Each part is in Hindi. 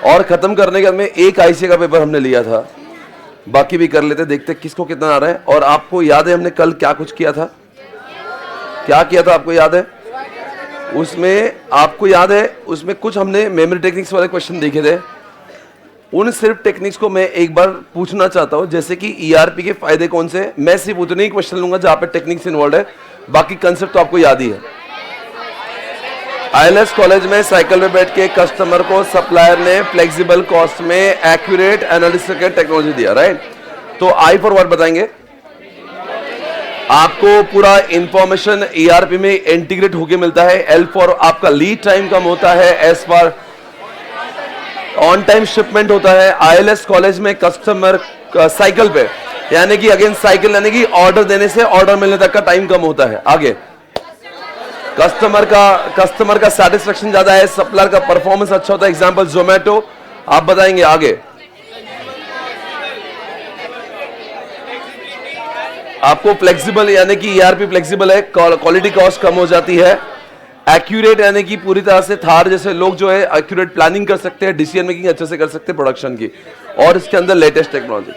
और खत्म करने के बाद में एक आईसीए का पेपर हमने लिया था, बाकी भी कर लेते, देखते किसको कितना आ रहा है। और आपको याद है हमने कल क्या कुछ किया था? क्या किया था आपको याद है? उसमें आपको याद है, उसमें कुछ हमने मेमोरी टेक्निक्स वाले क्वेश्चन देखे थे। उन सिर्फ टेक्निक्स को मैं एक बार पूछना चाहता हूं, जैसे कि ईआरपी के फायदे कौन से। मैं सिर्फ उतने ही क्वेश्चन लूंगा जहां पे टेक्निक्स इन्वॉल्व है, बाकी कंसेप्ट तो आपको याद ही है। आईएलएस कॉलेज में साइकिल में बैठ के कस्टमर को सप्लायर ने फ्लेक्सिबल कॉस्ट में एक्यूरेट एनालिसिस टेक्नोलॉजी दिया, राइट? तो आई फॉर व्हाट बताएंगे आपको? पूरा इंफॉर्मेशन ईआरपी में इंटीग्रेट होके मिलता है। एल फॉर आपका लीड टाइम कम होता है, S for on time shipment होता है। आईएलएस कॉलेज में कस्टमर साइकिल पे, यानी कि अगेन साइकिल, यानी कि ऑर्डर देने से ऑर्डर मिलने तक का टाइम कम होता है। आगे कस्टमर का सेटिस्फेक्शन ज्यादा है, सप्लायर का परफॉर्मेंस अच्छा होता है। एग्जांपल जोमेटो, आप बताएंगे। आगे आपको फ्लेक्सिबल, यानी कि ईआरपी फ्लेक्सिबल है, क्वालिटी कॉस्ट कम हो जाती है। एक्यूरेट, यानी कि पूरी तरह से थार जैसे लोग जो है एक्यूरेट प्लानिंग कर सकते हैं, डिसीजन मेकिंग अच्छे से कर सकते हैं प्रोडक्शन की, और इसके अंदर लेटेस्ट टेक्नोलॉजी।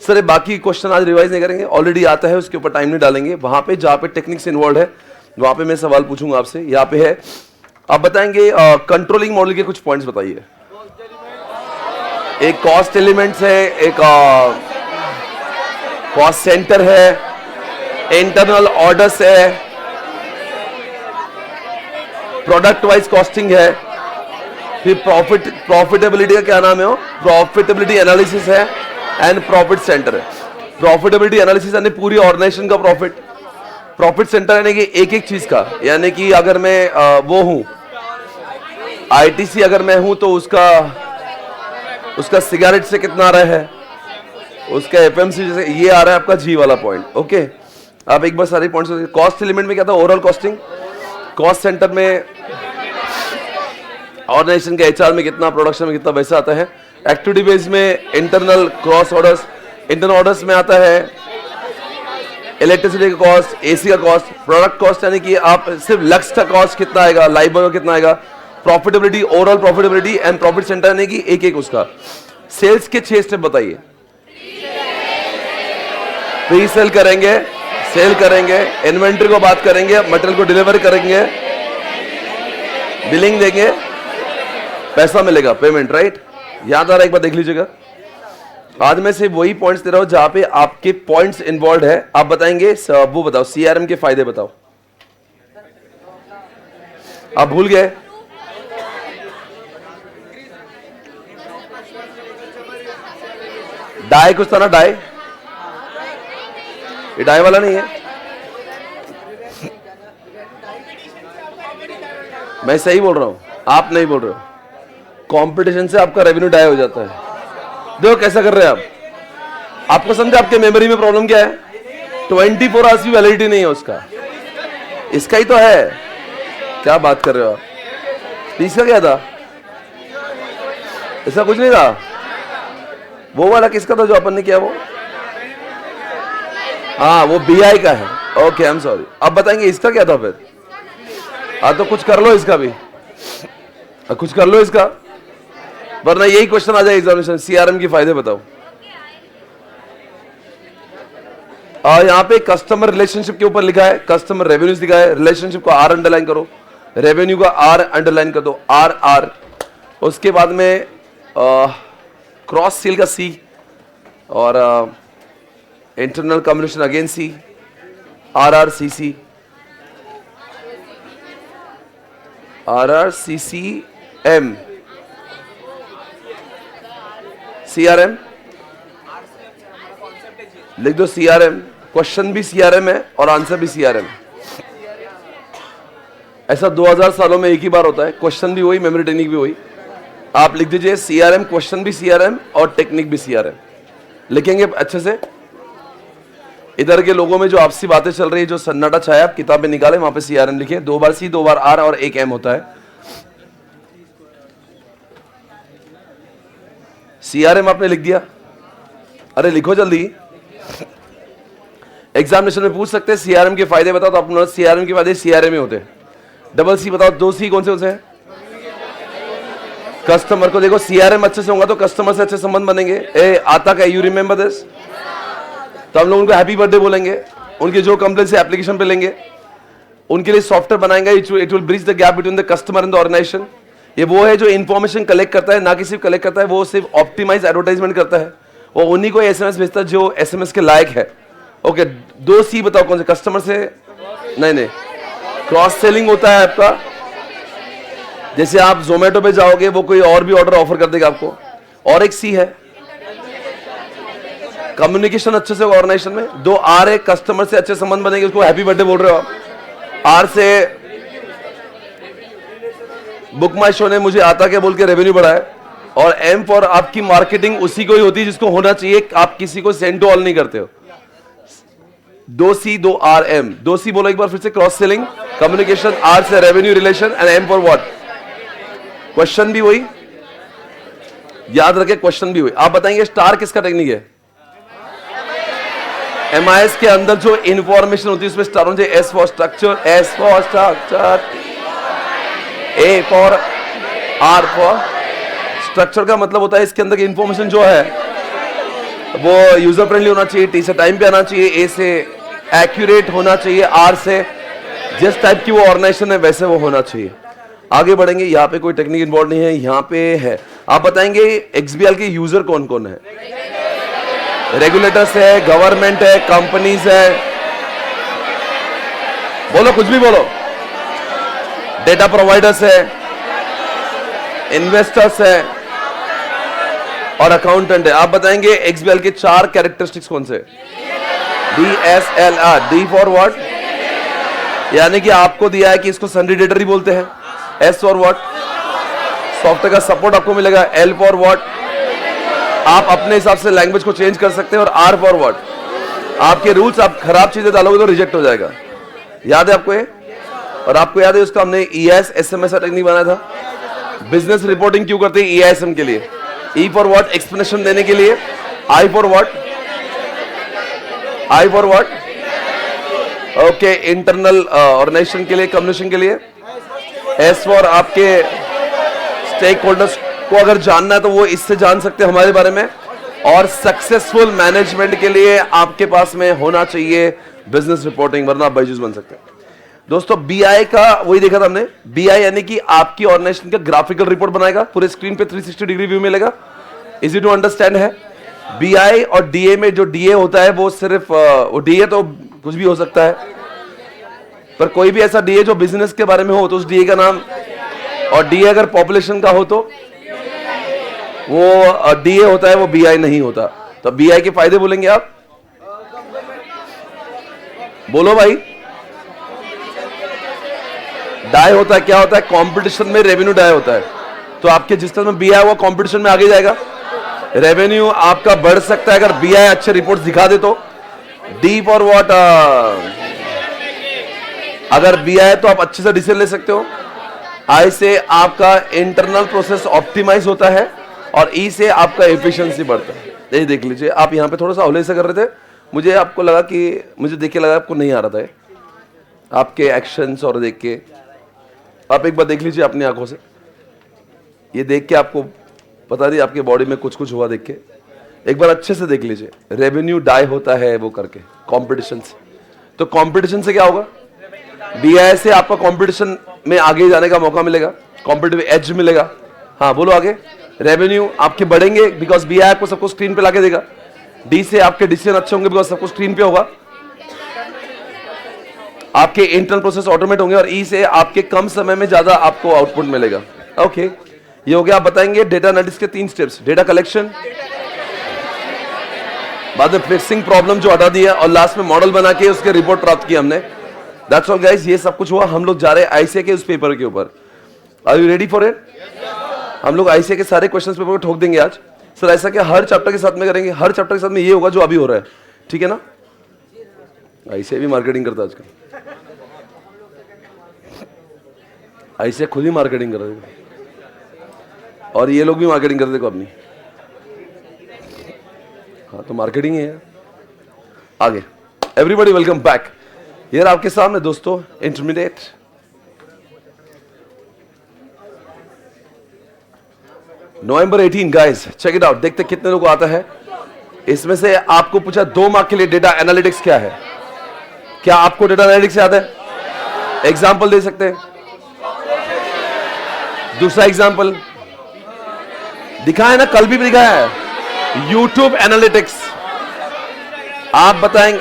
सर बाकी क्वेश्चन आज रिवाइज नहीं करेंगे, ऑलरेडी आता है, उसके ऊपर टाइम नहीं डालेंगे। वहां पे जहां पे टेक्निक्स इन्वॉल्व है वहां पे मैं सवाल पूछूंगा आपसे। यहाँ पे है, आप बताएंगे कंट्रोलिंग मॉडल के कुछ पॉइंट्स बताइए। एक कॉस्ट एलिमेंट्स है, एक कॉस्ट सेंटर है, इंटरनल ऑर्डर्स है, प्रोडक्ट वाइज कॉस्टिंग है, फिर प्रॉफिटेबिलिटी का क्या नाम है? प्रॉफिटेबिलिटी एनालिसिस है, एंड प्रॉफिट सेंटर है। प्रॉफिटेबिलिटी एनालिसिस यानी पूरी ऑर्गेनाइजेशन का प्रॉफिट। प्रॉफिट सेंटर यानी कि एक एक चीज का, यानी कि अगर मैं वो हूं आईटीसी, अगर मैं हूं तो उसका सिगरेट से कितना आ रहा है, उसका एफएमसी से ये आ रहा है आपका जी वाला पॉइंट। ओके, आप एक बार सारे पॉइंट्स। कॉस्ट एलिमेंट में क्या था? Overall costing. कॉस्ट सेंटर में ऑर्गेनाइजेशन के एचआर में कितना, प्रोडक्शन में कितना पैसा आता है। एक्टिविटी बेस में internal cross orders, internal orders में आता है इलेक्ट्रिसिटी का कॉस्ट, एसी का कॉस्ट। प्रोडक्ट कॉस्ट यानी कि आप सिर्फ लक्स का कॉस्ट कितना आएगा, लाइफ का कितना आएगा। Profitability, overall profitability, and profit centre यानी कि एक एक उसका। सेल्स के 6 स्टेप बताइए। प्री सेल करेंगे, सेल करेंगे, इन्वेंट्री को बात करेंगे, मटेरियल को डिलीवर करेंगे, बिलिंग देंगे, पैसा मिलेगा, पेमेंट, राइट? याद आ रहा है? एक बार देख लीजिएगा। आज मैं सिर्फ वही पॉइंट्स दे रहा हूं जहां पे आपके पॉइंट्स इन्वॉल्व है। आप बताएंगे वो बताओ, सीआरएम के फायदे बताओ। आप भूल गए? डाई कुछ था ना, डाई, ये डाई वाला नहीं है। मैं सही बोल रहा हूं, आप नहीं बोल रहे हो। कंपटीशन से आपका रेवेन्यू डाई हो जाता है। देखो कैसा कर रहे हैं आप। आपको समझा आपके मेमोरी में प्रॉब्लम क्या है? 24 आवर्स की वैलिडिटी नहीं है उसका, इसका ही तो है। क्या बात कर रहे हो आप? इसका क्या था? ऐसा कुछ नहीं था। वो वाला किसका था जो अपन ने किया? वो हाँ, वो बीआई का है। Okay, I am sorry. अब बताएंगे इसका क्या था फिर? हाँ, तो कुछ कर लो इसका भी, कुछ कर लो इसका, वरना यही क्वेश्चन आ जाए एग्जामिनेशन। सीआरएम के फायदे बताओ। यहाँ पे कस्टमर रिलेशनशिप के ऊपर लिखा है, कस्टमर रेवेन्यूज लिखा है। रिलेशनशिप को आर अंडरलाइन करो, रेवेन्यू का आर अंडरलाइन कर दो, आर आर। उसके बाद में क्रॉस सेल का सी, और internal communication again C, R R C C, R R C C M, CRM लिख दो। सीआरएम क्वेश्चन भी सीआरएम है और आंसर भी सीआरएम। ऐसा 2000 सालों में एक ही बार होता है। क्वेश्चन भी वही, मेमोरी टेक्निक भी वही। आप लिख दीजिए सीआरएम, क्वेश्चन भी सीआरएम और टेक्निक भी सीआरएम। लिखेंगे अच्छे से। इधर के लोगों में जो आपसी बातें चल रही है, जो सन्नाटा छाया, आप किताबें निकालें, वहां पे सीआरएम लिखे। 2 बार सी, 2 बार आर और 1 एम होता है। सीआरएम आपने लिख दिया? अरे लिखो जल्दी। एग्जामिनेशन में पूछ सकते हैं सीआरएम के फायदे बताओ, तो आप सीआरएम के फायदे सीआरएम में होते हैं। डबल सी बताओ, 2 सी कौन से हैं? कस्टमर को देखो, सीआरएम अच्छे से होगा तो कस्टमर से अच्छे संबंध बनेंगे। ए आता का, यू रिमेंबर दिस? तो हम लोग उनको हैप्पी बर्थडे बोलेंगे, उनकी जो कंप्लेंट से एप्लीकेशन पे लेंगे, उनके लिए सॉफ्टवेयर बनाएंगे, it will bridge the gap between the customer and the organisation. ये वो है जो इन्फॉर्मेशन कलेक्ट करता है, ना कि सिर्फ कलेक्ट करता है, वो सिर्फ ऑप्टिमाइज एडवर्टाइजमेंट करता है, वो उन्हीं को एसएमएस भेजता है जो एसएमएस के लायक है। ओके, 2C बताओ कौन से? कस्टमर से नहीं, क्रॉस सेलिंग होता है आपका। जैसे आप जोमेटो पे जाओगे, वो कोई और भी ऑर्डर ऑफर कर देगा आपको। और एक C है कम्युनिकेशन अच्छे से ऑर्गेनाइजेशन में। 2R है कस्टमर से अच्छे संबंध बनेंगे, उसको हैप्पी बर्थडे बोल रहे हो आप। R से बुक माई शो ने मुझे आता क्या बोल के रेवेन्यू बढ़ाया। और M फॉर आपकी मार्केटिंग उसी को ही होती है जिसको होना चाहिए, आप किसी को सेंड टू ऑल नहीं करते हो। 2C 2R M। 2C बोलो एक बार फिर से, क्रॉस सेलिंग, कम्युनिकेशन। R से revenue relation and M for what? Question भी वही, याद रखे, क्वेश्चन भी वही। आप बताएंगे स्टार किसका टेक्निक है? MIS के अंदर जो इंफॉर्मेशन होती है उसमें स्टार होना चाहिए। S for structure, S for structure, A for R for structure का मतलब होता है इसके अंदर की इंफॉर्मेशन जो है वो यूजर फ्रेंडली होना चाहिए, T से टाइम पे आना चाहिए, A से एक्यूरेट होना चाहिए, R से जिस टाइप की वो ऑर्गेनाइजेशन है वैसे वो होना चाहिए। आगे बढ़ेंगे, यहाँ पे कोई टेक्निक इन्वॉल्व नहीं है, यहाँ पे है। आप बताएंगे XBRL के यूजर कौन कौन है? रेगुलेटर्स है, गवर्नमेंट है, कंपनीज है, बोलो कुछ भी बोलो, डेटा प्रोवाइडर्स है, इन्वेस्टर्स है और अकाउंटेंट है। आप बताएंगे XBRL के 4 कैरेक्टरिस्टिक्स कौन से? DSLR। D for what? यानी कि आपको दिया है कि इसको सन्ड्री डेटर ही बोलते हैं। S for what? सॉफ्टवेयर का सपोर्ट आपको मिलेगा। L for what? आप अपने हिसाब से लैंग्वेज को चेंज कर सकते हैं। और R फॉर व्हाट? आपके रूल्स, आप खराब चीजें डालोगे तो रिजेक्ट हो जाएगा। याद है आपको ये? और आपको याद है उसका हमने EIS SMS टेक्निक बनाया था। बिजनेस रिपोर्टिंग क्यों करते हैं? EISM के लिए। E for what? एक्सप्लेनेशन देने के लिए। I for what? I for what? Okay, internal organisation के लिए, कम्युनिकेशन के लिए। S फॉर आपके स्टेक होल्डर्स को अगर जानना है तो वो इससे जान सकते हैं हमारे बारे में। और सक्सेसफुल मैनेजमेंट के लिए आपके पास में होना चाहिए बिजनेस रिपोर्टिंग, वरना आप बायजूस बन सकते हैं। दोस्तों BI का वही देखा था हमने। BI यानी कि आपकी ऑर्गेनाइजेशन का ग्राफिकल रिपोर्ट बनाएगा, पूरे स्क्रीन पे 360 डिग्री व्यू मिलेगा। इजी टू अंडरस्टैंड है। BI और DA में जो DA होता है वो सिर्फ वो DA तो कुछ भी हो सकता है, पर कोई भी ऐसा DA जो बिजनेस के बारे में हो तो उस DA का नाम, और DA अगर पॉपुलेशन का हो तो वो DA होता है, वो BI नहीं होता। तो BI के फायदे बोलेंगे आप, बोलो भाई। डाई होता है, क्या होता है? कंपटीशन में रेवेन्यू डाई होता है। तो आपके जिस तरह में BI वो कंपटीशन में आगे जाएगा, रेवेन्यू आपका बढ़ सकता है अगर BI अच्छे रिपोर्ट्स दिखा दे तो। D for what? अगर BI है तो आप अच्छे से डिसीजन ले सकते हो। I से आपका इंटरनल प्रोसेस ऑप्टिमाइज होता है और E से आपका एफिशिएंसी बढ़ता है। ये देख लीजिए, आप यहाँ पे थोड़ा सा हौले से कर रहे थे, मुझे आपको लगा कि मुझे देख के लगा आपको नहीं आ रहा था आपके एक्शंस और देख के। आप एक बार देख लीजिए अपनी आंखों से, ये देख के आपको पता नहीं आपके बॉडी में कुछ कुछ हुआ देख के। एक बार अच्छे से देख लीजिए, रेवेन्यू डाई होता है वो करके कंपटीशन से। तो कंपटीशन से क्या होगा? BI से आपका कंपटीशन में आगे जाने का मौका मिलेगा, कॉम्पिटिटिव एज मिलेगा। हाँ बोलो आगे। रेवेन्यू आपके बढ़ेंगे बिकॉज BI आपको सबको स्क्रीन पे लाके देगा। D से आपके डिसीजन अच्छे होंगे बिकॉज सबको स्क्रीन पे होगा। आपके इंटरनल प्रोसेस ऑटोमेट होंगे। और E से आपके कम समय में ज्यादा आपको आउटपुट मिलेगा। ओके, ये हो गया। आप बताएंगे डेटा एनालिसिस के 3 स्टेप्स। डेटा कलेक्शन, बाद में फिक्सिंग प्रॉब्लम जो हटा दिया, और लास्ट में मॉडल बना के उसके रिपोर्ट प्राप्त की हमने। दैट्स ऑल गाइस, ये सब कुछ हुआ। हम लोग जा रहे हैं ICA के उस पेपर के ऊपर। Are you ready for it? हम लोग ICA के सारे क्वेश्चंस पेपर को ठोक देंगे आज। सर ऐसा क्या हर चैप्टर के साथ में करेंगे? हर चैप्टर के साथ में ये होगा जो अभी हो रहा है, ठीक है ना? ICA भी मार्केटिंग करता है आजकल। ICA खुद ही मार्केटिंग कर रहे हैं और ये लोग भी मार्केटिंग करते देखो अपनी। हाँ तो मार्केटिंग ही है। आगे, एवरीबॉडी वेलकम बैक। यार आपके सामने दोस्तों इंटरमीडिएट नवंबर 18 गाइस, चेक इट आउट, देखते कितने लोगों को आता है। इसमें से आपको पूछा 2 मार्क के लिए डेटा एनालिटिक्स क्या है। क्या आपको डेटा एनालिटिक्स याद है? एग्जाम्पल दे सकते हैं? दूसरा एग्जाम्पल दिखाया ना, कल भी दिखाया है। यूट्यूब एनालिटिक्स आप बताएंगे।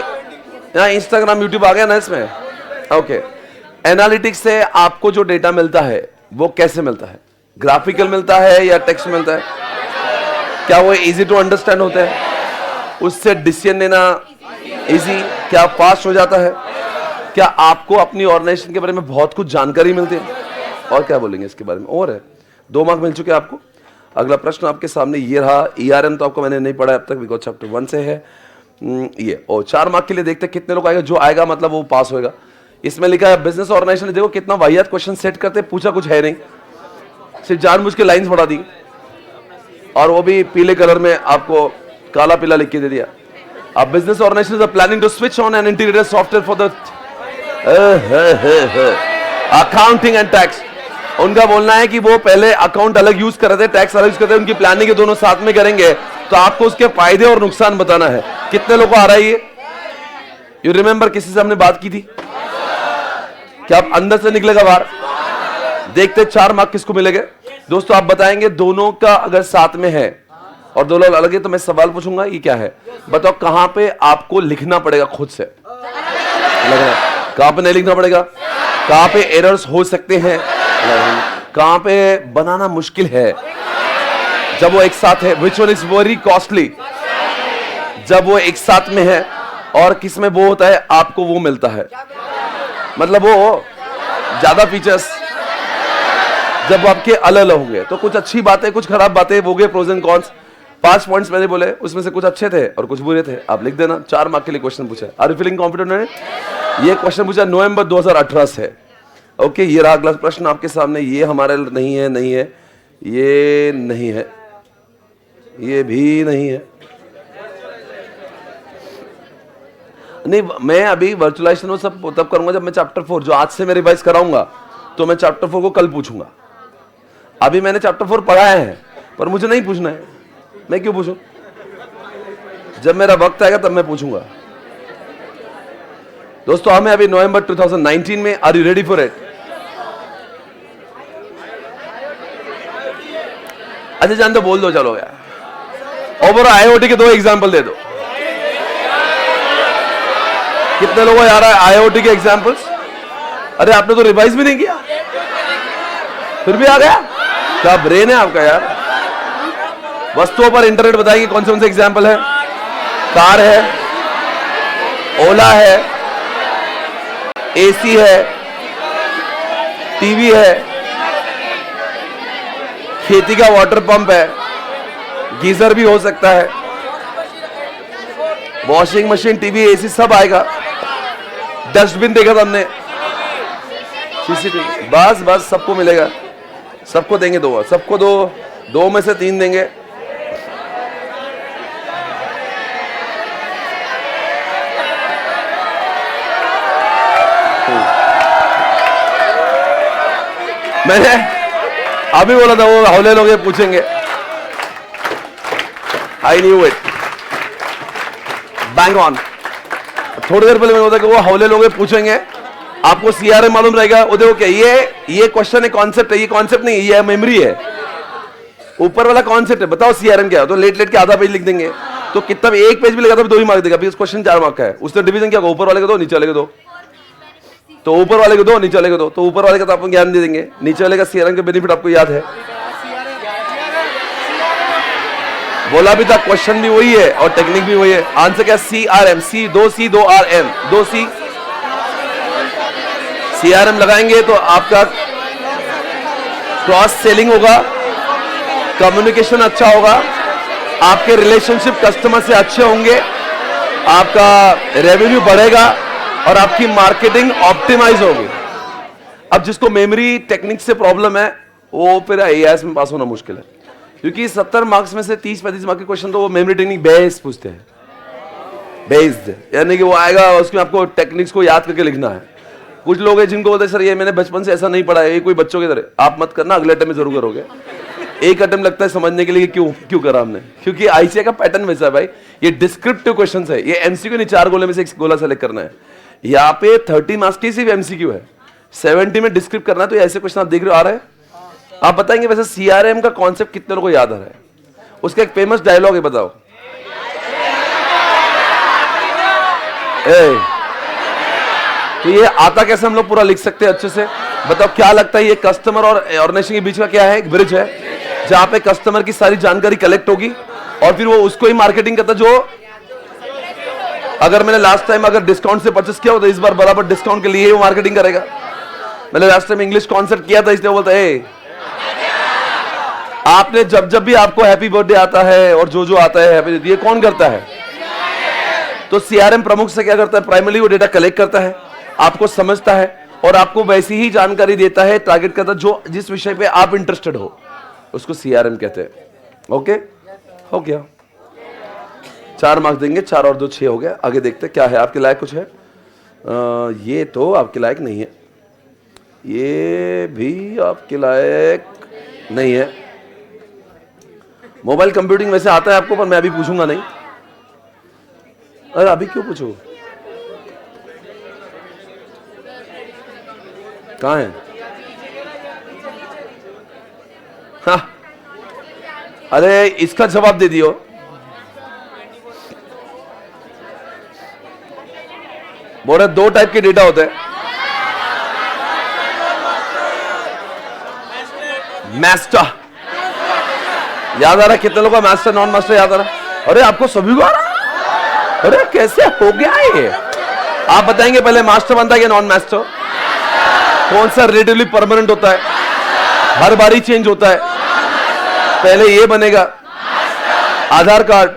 यहाँ इंस्टाग्राम यूट्यूब आ गया ना इसमें। ओके, एनालिटिक्स से आपको जो डेटा मिलता है वो कैसे मिलता है? ग्राफिकल मिलता है या टेक्स्ट मिलता है? क्या वो इजी टू अंडरस्टैंड होता है? उससे डिसीजन लेना इजी, क्या फास्ट हो जाता है? क्या आपको अपनी ऑर्गेनाइजेशन के बारे में बहुत कुछ जानकारी मिलती है? और क्या बोलेंगे इसके बारे में? और है 2 मार्क मिल चुके आपको। अगला प्रश्न आपके सामने ये रहा। ईआरएम तो आपको मैंने नहीं पढ़ा अब तक, बिकॉज चैप्टर 1 से है ये। और 4 मार्क के लिए देखते हैं कितने लोग आएगा। जो आएगा मतलब वो पास होएगा। इसमें लिखा है बिजनेस ऑर्गेनाइजेशन। देखो कितना वाहियात क्वेश्चन सेट करते, पूछा कुछ है नहीं, सिर्फ जानबूझ के लाइंस बढ़ा दी, और वो भी पीले कलर में आपको काला पीला लिख के दे दिया। अब business organisation are planning to switch on an integrated software for the accounting and tax. उनका बोलना है कि वो पहले अकाउंट अलग यूज कर रहे थे, टैक्स अलग यूज करते थे, उनकी प्लानिंग है दोनों साथ में करेंगे। तो आपको उसके फायदे और नुकसान बताना है। कितने लोगों को आ रहा है ये? यू रिमेंबर किसी से हमने बात की थी? क्या आप अंदर से निकलेगा बाहर? देखते 4 मार्क किसको मिलेंगे। दोस्तों आप बताएंगे दोनों का अगर साथ में है और दोनों अलग है तो मैं सवाल पूछूंगा ये क्या है। बताओ कहां पे आपको लिखना पड़ेगा खुद से? कहां पे नहीं लिखना पड़ेगा? कहां पे एरर्स हो सकते हैं? कहां पे बनाना मुश्किल है जब वो एक साथ है? Which one is very costly जब वो एक साथ में है, और किस में वो होता है आपको वो मिलता है, मतलब वो ज्यादा फीचर्स जब वो आपके अलग अलग होंगे। तो कुछ अच्छी बातें कुछ खराब बातें वो गए, प्रोज एंड कॉन्स। 5 पॉइंट्स मैंने बोले, उसमें से कुछ अच्छे थे और कुछ बुरे थे। आप लिख देना। 4 मार्क के लिए क्वेश्चन पूछा। Are you feeling confident? ये क्वेश्चन पूछा नवंबर 2018 से। ओके, ये रहा अगला प्रश्न आपके सामने। ये हमारे नहीं है, नहीं है, ये नहीं है, ये भी नहीं है। नहीं, मैं अभी वर्चुअलाइजेशन वो सब तब करूंगा जब मैं चैप्टर 4 जो आज से मैं रिवाइज कराऊंगा, तो मैं चैप्टर 4 को कल पूछूंगा। अभी मैंने चैप्टर 4 पढ़ा है पर मुझे नहीं पूछना है। मैं क्यों पूछूं? जब मेरा वक्त आएगा तब मैं पूछूंगा। दोस्तों हमें अभी नवंबर 2019 में। Are you ready for it? अच्छा जान दो, बोल दो, चलो यार। ओवर आईओटी के 2 एग्जांपल दे दो। कितने लोगों को आ रहा है आईओटी के एग्जांपल्स? अरे आपने तो रिवाइज भी नहीं किया, फिर भी आ गया। क्या ब्रेन है आपका यार। वस्तुओं पर इंटरनेट बताइए कौन से एग्जांपल है? कार है, ओला है, एसी है, टीवी है, खेती का वाटर पंप है, गीजर भी हो सकता है, वॉशिंग मशीन, टीवी, एसी सब आएगा। डस्टबिन देखा था हमने, सीसीटीवी। बस बस सबको मिलेगा, सबको देंगे 2, सबको 2 में से 3 देंगे। मैंने अभी बोला था वो हौले लोग ये पूछेंगे। I knew it, bang on. थोड़ी देर पहले मैंने बोला कि वो हौले लोग पूछेंगे, आपको सीआरएम मालूम रहेगा। वो देखो क्या ये क्वेश्चन है, कॉन्सेप्ट है। ये कॉन्सेप्ट नहीं, ये मेमोरी है। ऊपर वाला कॉन्सेप्ट है, बताओ सीआरएम क्या है। तो लेट के आधा पेज लिख देंगे, तो कितना भी 1 पेज भी लगा तो 2 ही मार्क देगा। क्वेश्चन 4 मार्क का है। उसने डिवीजन क्या, ऊपर वाले को 2, नीचे वाले को 2। तो ऊपर वाले को 2, नीचे वाले को 2। तो ऊपर वाले का तो आपको ज्ञान दे देंगे, नीचे वाले का सीआरएम के बेनिफिट आपको याद है। बोला भी था, क्वेश्चन भी वही है और टेक्निक भी वही है। आंसर क्या? सीआरएम। सी 2 सी 2 आर एम 2 सी। सीआरएम लगाएंगे तो आपका क्रॉस सेलिंग होगा, कम्युनिकेशन अच्छा होगा, आपके रिलेशनशिप कस्टमर से अच्छे होंगे, आपका रेवेन्यू बढ़ेगा और आपकी मार्केटिंग ऑप्टिमाइज होगी। अब जिसको मेमोरी टेक्निक से प्रॉब्लम है वो फिर आईएएस में पास होना मुश्किल है, क्योंकि 70 मार्क्स में से 30-35 मार्क्स के क्वेश्चन तो वो मेमोरी टेक्निक बेस्ड पूछते हैं। बेस्ड यानी कि वो आएगा, उसमें आपको टेक्निक्स को याद करके लिखना है। कुछ लोग हैं जिनको बोलते हैं सर ये मैंने बचपन से ऐसा नहीं पढ़ा है, ये कोई बच्चों की तरह। आप मत करना, अगले टाइम में जरूर करोगे। एक अटेम्प्ट लगता है समझने के लिए क्यों क्यों करा हमने, क्योंकि आईसीए का पैटर्न वैसा है भाई, ये डिस्क्रिप्टिव क्वेश्चंस है, ये एमसीक्यू नहीं 4 गोले में से एक गोला सेलेक्ट करना है। यहाँ पे 30 मार्क्स की सिर्फ एमसीक्यू है, 70 में डिस्क्रिप्ट करना है। तो ऐसे क्वेश्चन आप देख रहे हो आ रहे हैं। आप बताएंगे वैसे सीआरएम का कॉन्सेप्ट कितने लोगों को याद आ रहा है? उसका एक फेमस डायलॉग है, बताओ। तो ये आता कैसे हम लोग पूरा लिख सकते हैं अच्छे से? बताओ क्या लगता है, ये कस्टमर और ऑर्गेनाइजेशन के बीच का क्या है? एक ब्रिज है जहां पे कस्टमर की सारी जानकारी कलेक्ट होगी और फिर वो उसको ही मार्केटिंग करता। जो अगर मैंने लास्ट टाइम अगर डिस्काउंट से परचेस किया हो तो इस बार बराबर डिस्काउंट के लिए वो मार्केटिंग करेगा। मैंने लास्ट टाइम इंग्लिश कॉन्सेप्ट किया था, इसलिए बोलता है आपने जब जब भी आपको हैप्पी बर्थडे आता है और जो आता है हैप्पी, ये कौन करता है? तो सीआरएम प्रमुख से क्या करता है? प्राइमरी वो डेटा कलेक्ट करता है, आपको समझता है और आपको वैसी ही जानकारी देता है, टारगेट करता है जो जिस विषय पे आप इंटरेस्टेड हो, उसको सीआरएम कहते हैं। ओके, हो गया। 4 मार्क्स देंगे, 4 और 2 6 हो गया। आगे देखते क्या है आपके लायक कुछ है? ये तो आपके लायक नहीं है, ये भी आपके लायक नहीं है। मोबाइल कंप्यूटिंग वैसे आता है आपको, पर मैं अभी पूछूंगा नहीं। अरे अभी क्यों पूछो? कहां है? हाँ, अरे इसका जवाब दे दियो। बोल रहे 2 टाइप के डेटा होते हैं, मास्टर। याद आ रहा है कितने लोगों का मास्टर नॉन मास्टर याद आ रहा है? अरे आपको सभी को आ रहा? अरे कैसे हो गया ये? आप बताएंगे पहले मास्टर बनता है कि नॉन मास्टर? कौन सा रिलेटिवली परमानेंट होता है, हर बारी चेंज होता है? पहले ये बनेगा Aadhaar card,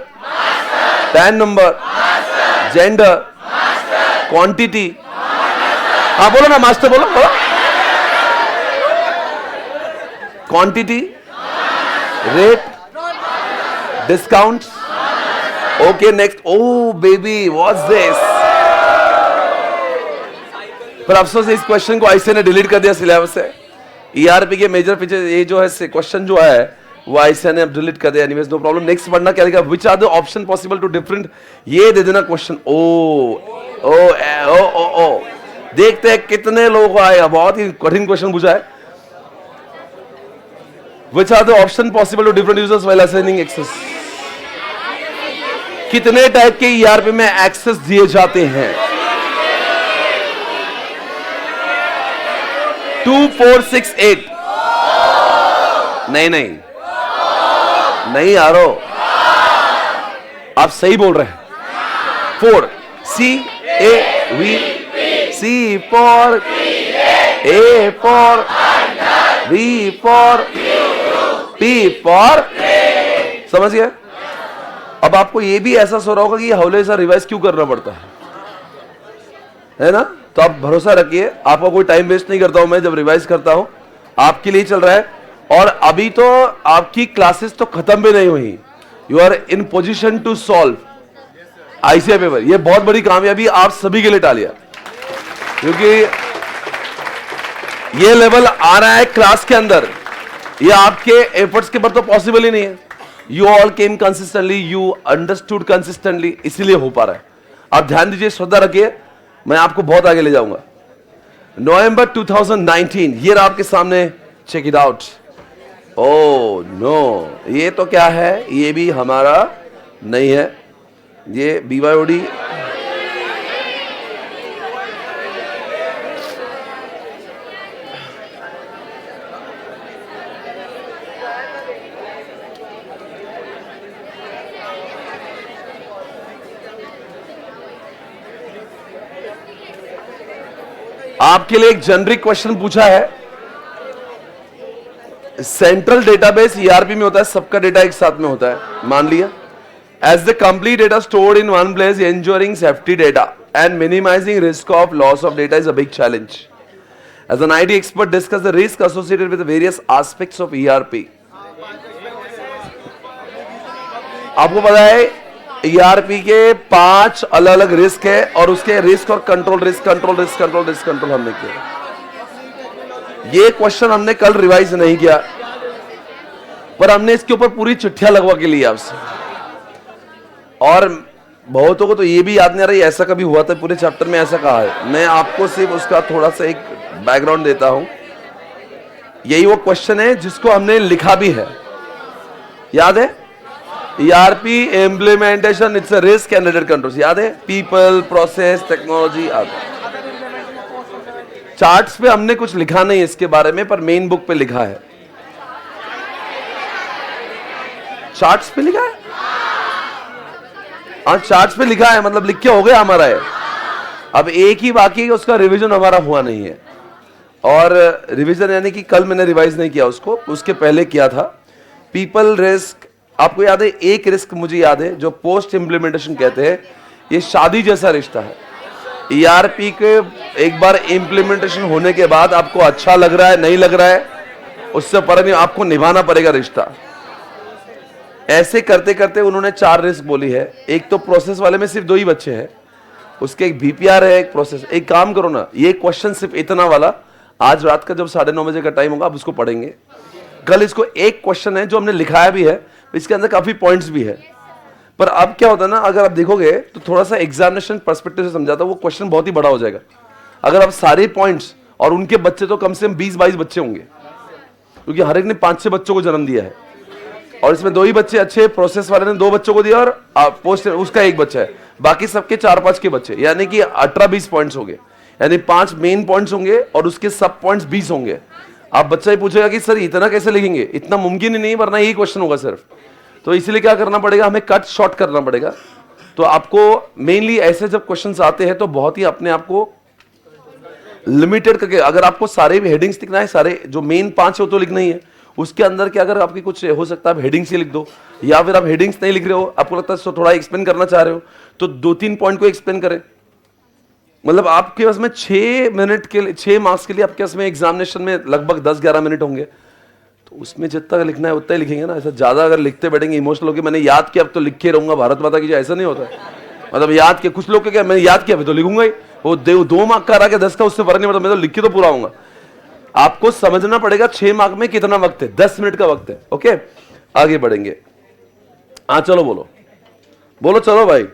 PAN number, gender, quantity. हाँ बोलो ना मास्टर, बोलो बोलो। Quantity, rate, discount. Okay next. Oh baby what's this? पर अफसोस इस क्वेश्चन को आईसीए ने डिलीट कर दिया सिलेबस से। ईआरपी के मेजर फीचर ये जो है क्वेश्चन जो है वो आईसीए ने अब डिलीट कर दिया। Anyways no problem. नेक्स्ट पढ़ना क्या लिखा? Which are the option possible to different, ये दे देना क्वेश्चन। ओ ओ ओ ओ ओ देखते हैं कितने लोगों को आएगा। बहुत ही कठिन क्वेश्चन पूछा है। Which are the option possible to different users while assigning access? कितने टाइप के ईआरपी में एक्सेस दिए जाते हैं? 2 4 6 8। नहीं नहीं नहीं यारो, आप सही बोल रहे हैं। 4 CAV, C for A for V for P for, समझ गए? अब आपको ये भी एहसास हो रहा होगा कि हौले सा रिवाइज क्यों करना पड़ता है ना? तो आप भरोसा रखिए, आपका कोई टाइम वेस्ट नहीं करता हूं मैं जब रिवाइज करता हूं, आपके लिए चल रहा है। और अभी तो आपकी क्लासेस तो खत्म भी नहीं हुई। You are in position to solve ICA paper. ये बहुत बड़ी कामयाबी आप सभी के लिए टालिया, क्योंकि ये लेवल आ रहा है क्लास के अंदर। ये आपके एफर्ट्स के पर तो पॉसिबल ही नहीं है। You all came consistently, you understood consistently, इसीलिए हो पा रहा है। आप ध्यान दीजिए, श्रद्धा रखिए, मैं आपको बहुत आगे ले जाऊंगा। नवंबर 2019 ये आपके सामने, check it out. Oh no, ये तो क्या है? ये भी हमारा नहीं है, ये BYOD। आपके लिए एक जेनरिक क्वेश्चन पूछा है। सेंट्रल डेटाबेस ईआरपी में होता है, सबका डेटा एक साथ में होता है, मान लिया। As the complete data stored in one place, ensuring safety data and minimising risk of loss of data is a big challenge. As an IT expert discuss the risk associated with various aspects of ERP. आपको पता है ईआरपी के 5 अलग अलग रिस्क है और उसके रिस्क और control, risk control, risk control, risk control हमने किया। ये क्वेश्चन हमने कल रिवाइज नहीं किया, पर हमने इसके ऊपर पूरी चिट्ठियां लगवा के ली आपसे, और बहुतों को तो ये भी याद नहीं आ रही ऐसा कभी हुआ था पूरे चैप्टर में ऐसा कहा है। मैं आपको सिर्फ उसका थोड़ा सा एक बैकग्राउंड देता हूं। यही वो क्वेश्चन है जिसको हमने लिखा भी है, याद है? ERP implementation it's a risk and related controls, याद है? पीपल, प्रोसेस, टेक्नोलॉजी, आदि। चार्ट्स पे हमने कुछ लिखा नहीं इसके बारे में, पर मेन बुक पे लिखा है। चार्ट्स पे लिखा है, हाँ चार्ट्स पे लिखा है, मतलब लिख के हो गया हमारा है। अब एक ही बाकी है, उसका रिवीजन हमारा हुआ नहीं है। और रिवीजन यानी कि कल मैंने रिवाइज नहीं किया उसको, उसके पहले किया था। पीपल रिस्क, आपको याद है? एक रिस्क मुझे याद है जो पोस्ट इंप्लीमेंटेशन कहते हैं, ये शादी जैसा रिश्ता है। ईआरपी के एक बार इंप्लीमेंटेशन होने के बाद आपको अच्छा लग रहा है नहीं लग रहा है उससे फर्क नहीं, आपको निभाना पड़ेगा रिश्ता। ऐसे करते करते उन्होंने 4 रिस्क बोली है। एक तो प्रोसेस वाले में सिर्फ 2 ही बच्चे हैं, उसके एक बीपीआर है, एक प्रोसेस। एक काम करो ना, ये क्वेश्चन सिर्फ इतना वाला आज रात का जब 9:30 बजे का टाइम होगा आप उसको पढ़ेंगे। कल इसको एक क्वेश्चन है जो हमने लिखाया भी है, इसके अंदर काफी पॉइंट्स भी है। पर अब क्या होता है ना, अगर आप देखोगे तो थोड़ा सा एग्जामिनेशन पर्सपेक्टिव से समझाता, वो क्वेश्चन बहुत ही बड़ा हो जाएगा। अगर आप सारे पॉइंट्स, और उनके बच्चे तो कम से कम 20-22 बच्चे होंगे, क्योंकि हर एक ने 5-6 बच्चों को जन्म दिया है, और इसमें 2 ही बच्चे अच्छे, प्रोसेस वाले ने 2 बच्चों को दिया, और पोस्ट उसका 1 बच्चा है, बाकी सबके 4-5 के बच्चे, यानी कि 18-20 पॉइंट्स होंगे। यानी 5 मेन पॉइंट्स होंगे और उसके सब पॉइंट्स 20 होंगे। आप बच्चा ही पूछेगा कि सर इतना कैसे लिखेंगे, इतना मुमकिन ही नहीं, वरना यही क्वेश्चन होगा सिर्फ। तो इसलिए क्या करना पड़ेगा, हमें कट शॉर्ट करना पड़ेगा। तो आपको मेनली ऐसे जब क्वेश्चंस आते हैं तो बहुत ही अपने आप को लिमिटेड करके, अगर आपको सारे भी हेडिंग्स लिखना है, सारे जो मेन 5 है वो तो लिखना ही है, उसके अंदर क्या अगर आपकी कुछ हो सकता है आप हेडिंग्स ही लिख दो, या फिर आप हेडिंग्स नहीं लिख रहे हो, आपको लगता है थोड़ा एक्सप्लेन करना चाह रहे हो तो 2-3 पॉइंट को एक्सप्लेन करें। मतलब आपके पास में 6 मिनट के लिए, 6 मार्क्स के लिए आपके पास में एग्जामिनेशन में लगभग 10-11 मिनट होंगे, तो उसमें जितना लिखना है उतना ही लिखेंगे ना। ऐसा ज्यादा अगर लिखते बैठेंगे इमोशनल होकर मैंने याद किया अब तो लिख के रहूंगा भारत माता की, ऐसा नहीं होता है। मतलब याद किया, कुछ लोग क्या मैंने याद किया तो लिखूंगा ही, वो 2 मार्क का रहा कि 10 का, उससे फर्क नहीं पड़ता, मैं तो लिख के तो पूरा आऊंगा। आपको समझना पड़ेगा 6 मार्क में कितना वक्त है, 10 मिनट का वक्त है। ओके, आगे बढ़ेंगे। हाँ चलो बोलो बोलो, चलो भाई।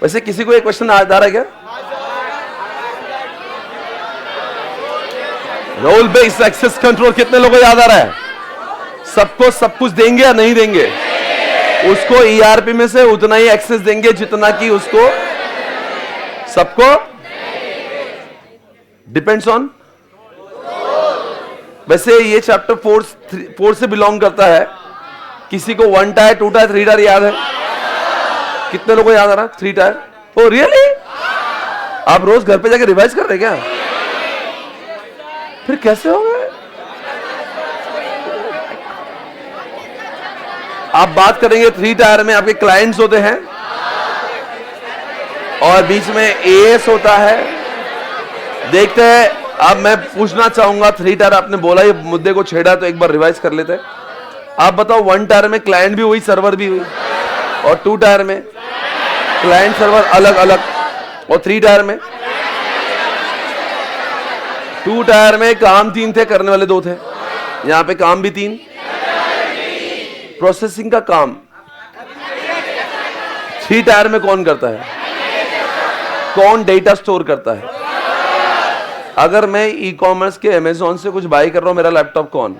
वैसे किसी को एक क्वेश्चन आ रहा है क्या? रोल बेस्ड एक्सेस कंट्रोल कितने लोगों को याद आ रहा है? सबको सब कुछ देंगे या नहीं देंगे? उसको ईआरपी में से उतना ही एक्सेस देंगे जितना कि उसको, सबको डिपेंड्स ऑन। वैसे ये चैप्टर 4 से बिलोंग करता है। किसी को 1 टायर, 2 टायर, 3 टायर याद है? कितने लोगों को याद आ रहा? 3 टायर। Oh really? आप रोज घर पे जाके रिवाइज कर रहे क्या? फिर कैसे हो गए? आप बात करेंगे 3 टायर में आपके क्लाइंट्स होते हैं और बीच में एएस होता है। देखते हैं, अब मैं पूछना चाहूंगा 3 टायर आपने बोला, ये मुद्दे को छेड़ा तो एक बार रिवाइज कर लेते हैं। आप बताओ 1 टायर में क्लाइंट भी हुई, सर्वर भी हुई, और 2 टायर में क्लाइंट सर्वर अलग अलग, और 3 टायर में 2 टायर में काम 3 थे, करने वाले 2 थे। यहां पे काम भी 3, प्रोसेसिंग का काम 3 टायर में कौन करता है? कौन डेटा स्टोर करता है? अगर मैं ई कॉमर्स के अमेजोन से कुछ बाई कर रहा हूं, मेरा लैपटॉप कौन?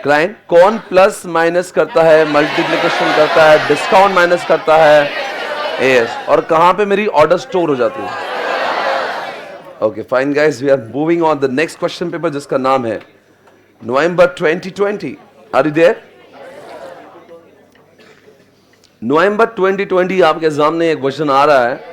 क्लाइंट। कौन प्लस माइनस करता है, मल्टीप्लिकेशन करता है, डिस्काउंट माइनस करता है? एएस। और कहां पे मेरी ऑर्डर स्टोर हो जाती है? Okay fine guys, we are moving on the next question paper जिसका नाम है November 2020। Are you there? November 2020 आपके सामने एक क्वेश्चन आ रहा है।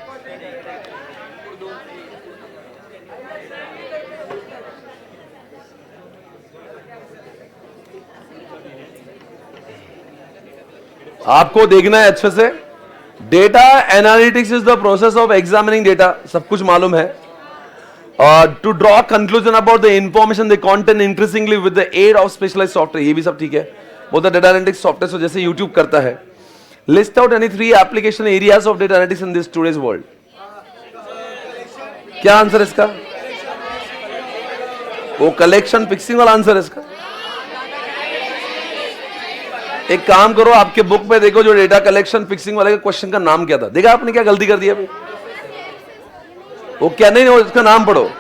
आपको देखना है अच्छे से। Data analytics is the process of examining data, सब कुछ मालूम है। To draw conclusion about the information the content increasingly with the aid of specialised software, ये भी सब ठीक है। वो द डेटा एनालिटिक्स सॉफ्टवेयर जैसे यूट्यूब करता है। List out any 3 application areas of data analytics in this today's world. क्या आंसर इसका? वो कलेक्शन फिक्सिंग वाला आंसर है इसका। एक काम करो, आपके बुक में देखो जो डेटा कलेक्शन फिक्सिंग वाले के क्वेश्चन का नाम क्या था, देखा आपने क्या गलती कर दी अभी? वो क्या नहीं, उसका नाम पढ़ो,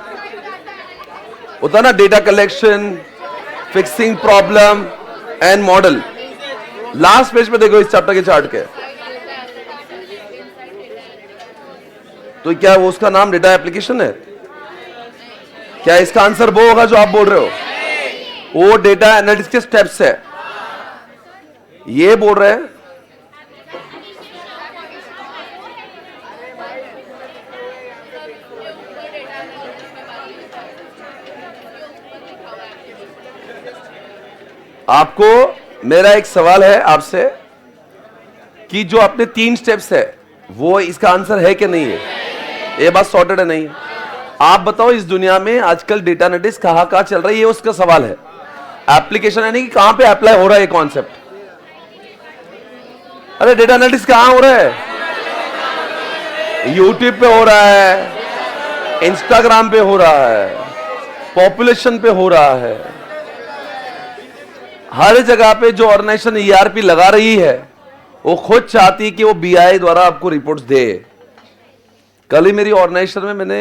होता ना data collection fixing problem and model. Last page पे देखो इस चैप्टर के चार्ट के, तो क्या वो उसका नाम डेटा एप्लीकेशन है? क्या इसका आंसर वो होगा जो आप बोल रहे हो? वो डेटा एनालिटिक्स के स्टेप्स है, ये बोल रहे हैं। आपको मेरा एक सवाल है आपसे कि जो अपने 3 स्टेप्स है वो इसका आंसर है कि नहीं है? ये बात सॉर्टेड है नहीं है? आप बताओ इस दुनिया में आजकल डेटा एनालिटिक्स कहां चल रही है, उसका सवाल है। एप्लीकेशन यानी कि कहां पे अप्लाई हो रहा है ये कॉन्सेप्ट। अरे डेटा एनालिटिक्स कहां हो रहा है? यूट्यूब पे हो रहा है, इंस्टाग्राम पे हो रहा है, पॉपुलेशन पे हो रहा है, हर जगह पे जो ऑर्गेनाइजेशन ईआरपी लगा रही है वो खुद चाहती है कि वो बीआई द्वारा आपको रिपोर्ट्स दे। कल ही मेरी ऑर्गेनाइजेशन में मैंने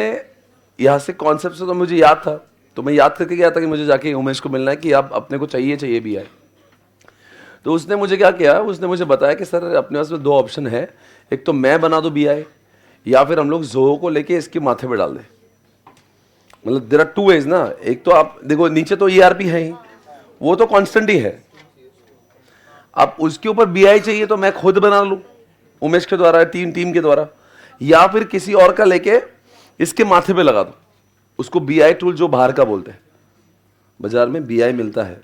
यहां से कॉन्सेप्ट से तो मुझे याद था, तो मैं याद करके गया था कि मुझे जाके उमेश को मिलना है कि आप अपने को चाहिए बीआई। तो उसने मुझे क्या किया, उसने मुझे बताया कि सर अपने पास में 2 ऑप्शन है, एक तो मैं बना दूं बीआई या फिर हम लोग जोहो को लेके इसके माथे पे डाल दें। मतलब देयर आर 2 वेज ना। एक तो आप देखो नीचे तो ईआरपी है ही, वो तो कांस्टेंट ही है। अब उसके ऊपर बीआई चाहिए तो मैं खुद बना लूं उमेश के द्वारा, टीम के द्वारा, या फिर किसी और का लेके इसके माथे पे लगा दूं। उसको बीआई टूल जो बाहर का बोलते हैं, बाजार में बीआई मिलता है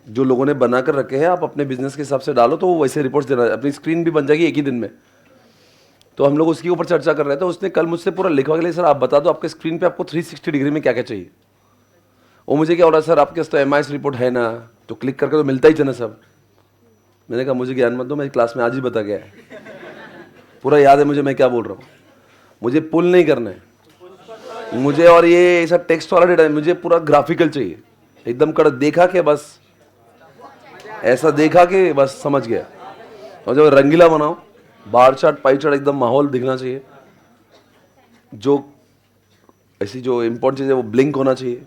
जो लोगों ने बना कर रखे हैं, आप अपने बिजनेस के हिसाब से डालो तो वो वैसे रिपोर्ट्स देना, अपनी स्क्रीन भी बन जाएगी एक ही दिन में। तो हम लोग उसके ऊपर चर्चा कर रहे थे, उसने कल मुझसे पूरा लिखवा के लिए, सर आप बता दो आपके स्क्रीन पे आपको 360 डिग्री में क्या क्या चाहिए। वो मुझे क्या हो रहा है, सर आपके पास तो एमआईएस रिपोर्ट है ना, तो क्लिक करके तो मिलता ही था ना सब। मैंने कहा मुझे ज्ञान मत दो, मेरी क्लास में आज ही बता गया है, पूरा याद है मुझे मैं क्या बोल रहा हूँ। मुझे पुल नहीं करना है मुझे, और ये ऐसा टेक्स्ट वाला डेटा है, मुझे पूरा ग्राफिकल चाहिए, एकदम कड़क देखा के बस, ऐसा देखा के बस समझ गया। और जब रंगीला बनाओ, बार चार्ट पाई चार्ट एकदम माहौल दिखना चाहिए, जो ऐसी जो इंपॉर्टेंट चीज़ है वो ब्लिंक होना चाहिए,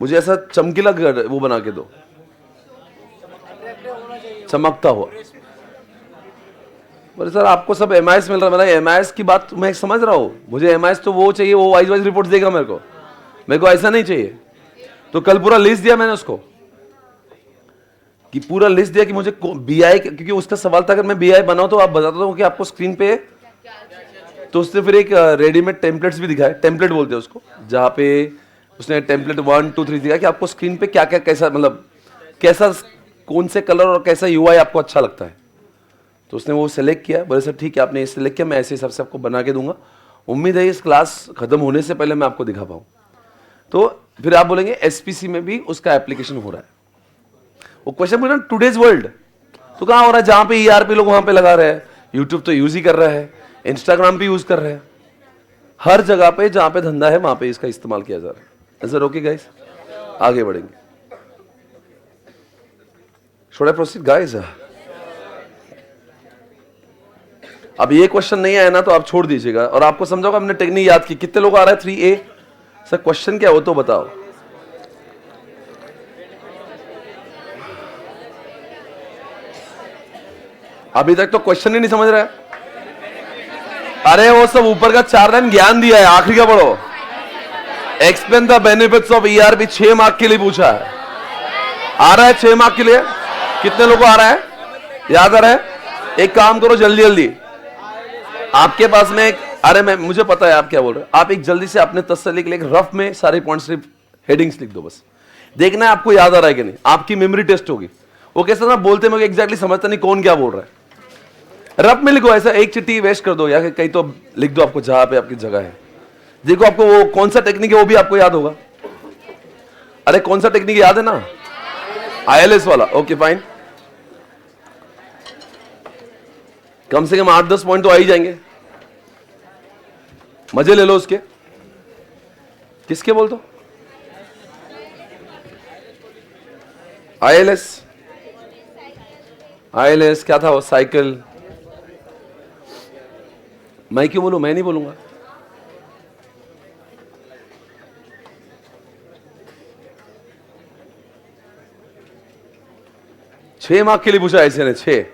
मुझे ऐसा चमकीला वो बना के दो, चमकता हुआ। बोले सर आपको सब एमआईएस मिल रहा है। मैंने एमआईएस की बात मैं समझ रहा हूँ, मुझे एमआईएस तो वो चाहिए, वो वाइज रिपोर्ट देगा मेरे को ऐसा नहीं चाहिए। तो कल पूरा लिस्ट दिया मैंने उसको, कि पूरा लिस्ट दिया कि मुझे बीआई, क्योंकि उसका सवाल था अगर मैं बीआई बनाऊं तो आप बता दो कि आपको स्क्रीन पे, तो उसने फिर एक रेडीमेड टेम्पलेट्स भी दिखाए, टेम्पलेट बोलते हैं उसको, जहाँ पे उसने टेम्पलेट 1 2 3 दिखा कि आपको स्क्रीन पे क्या क्या कैसा, मतलब कैसा कौन से कलर और कैसा यूआई आपको अच्छा लगता है। तो उसने वो सिलेक्ट किया, बोले सर ठीक है आपने ये सिलेक्ट किया, मैं ऐसे हिसाब से आपको बना के दूंगा, उम्मीद है इस क्लास खत्म होने से पहले मैं आपको दिखा पाऊँ। तो फिर आप बोलेंगे एसपीसी में भी उसका एप्लीकेशन हो रहा है। वो क्वेश्चन पूछना टुडेज वर्ल्ड तो कहाँ हो रहा है, जहाँ पे ईआरपी लोग वहाँ पे लगा रहे हैं, यूट्यूब तो यूज ही कर रहा है, इंस्टाग्राम भी यूज कर रहे हैं, हर जगह पे जहाँ पे धंधा है वहाँ पे इसका इस्तेमाल किया जा रहा है। सर ओके गाइस, आगे बढ़ेंगे। Should I proceed guys? अब ये क्वेश्चन नहीं आया ना तो आप छोड़ दीजिएगा, और आपको समझाओगे हमने टेक्निक याद की। कितने लोग आ रहा है 3A? सर क्वेश्चन क्या हो तो बताओ। अभी तक तो क्वेश्चन ही नहीं समझ रहा है। अरे वो सब ऊपर का 4 लाइन ज्ञान दिया है, आखिरी का पढ़ो। Explain the benefits of ERP 6 mark के लिए पूछा है। आ रहा है 6 मार्क के लिए? कितने लोगों को आ रहा है, याद आ रहा है? एक काम करो जल्दी जल्दी, आपके पास में एक, अरे मैं मुझे पता है आप क्या बोल रहे हो, आप एक जल्दी से अपने तसल्ली के लिए रफ में सारे पॉइंट्स सिर्फ हेडिंग्स लिख दो, बस देखना है आपको याद आ रहा है कि नहीं। आपकी मेमोरी टेस्ट होगी। वो कैसा ना बोलते मैं एग्जैक्टली समझता नहीं कौन क्या बोल रहा है। रफ में लिखो, ऐसा एक चिट्ठी वेस्ट कर दो या कहीं तो लिख दो आपको जहां पे आपकी जगह है। देखो आपको वो कौन सा टेक्निक है वो भी आपको याद होगा। अरे कौन सा टेक्निक याद है ना, आईएलएस वाला। ओके फाइन, कम से कम 8-10 पॉइंट तो आ ही जाएंगे, मजे ले लो उसके। किसके बोल दो, ILS, ILS क्या था वो? साइकिल। मैं क्यों बोलूं? मैं नहीं बोलूंगा। छह मार्क के लिए पूछा ऐसे ने, 6।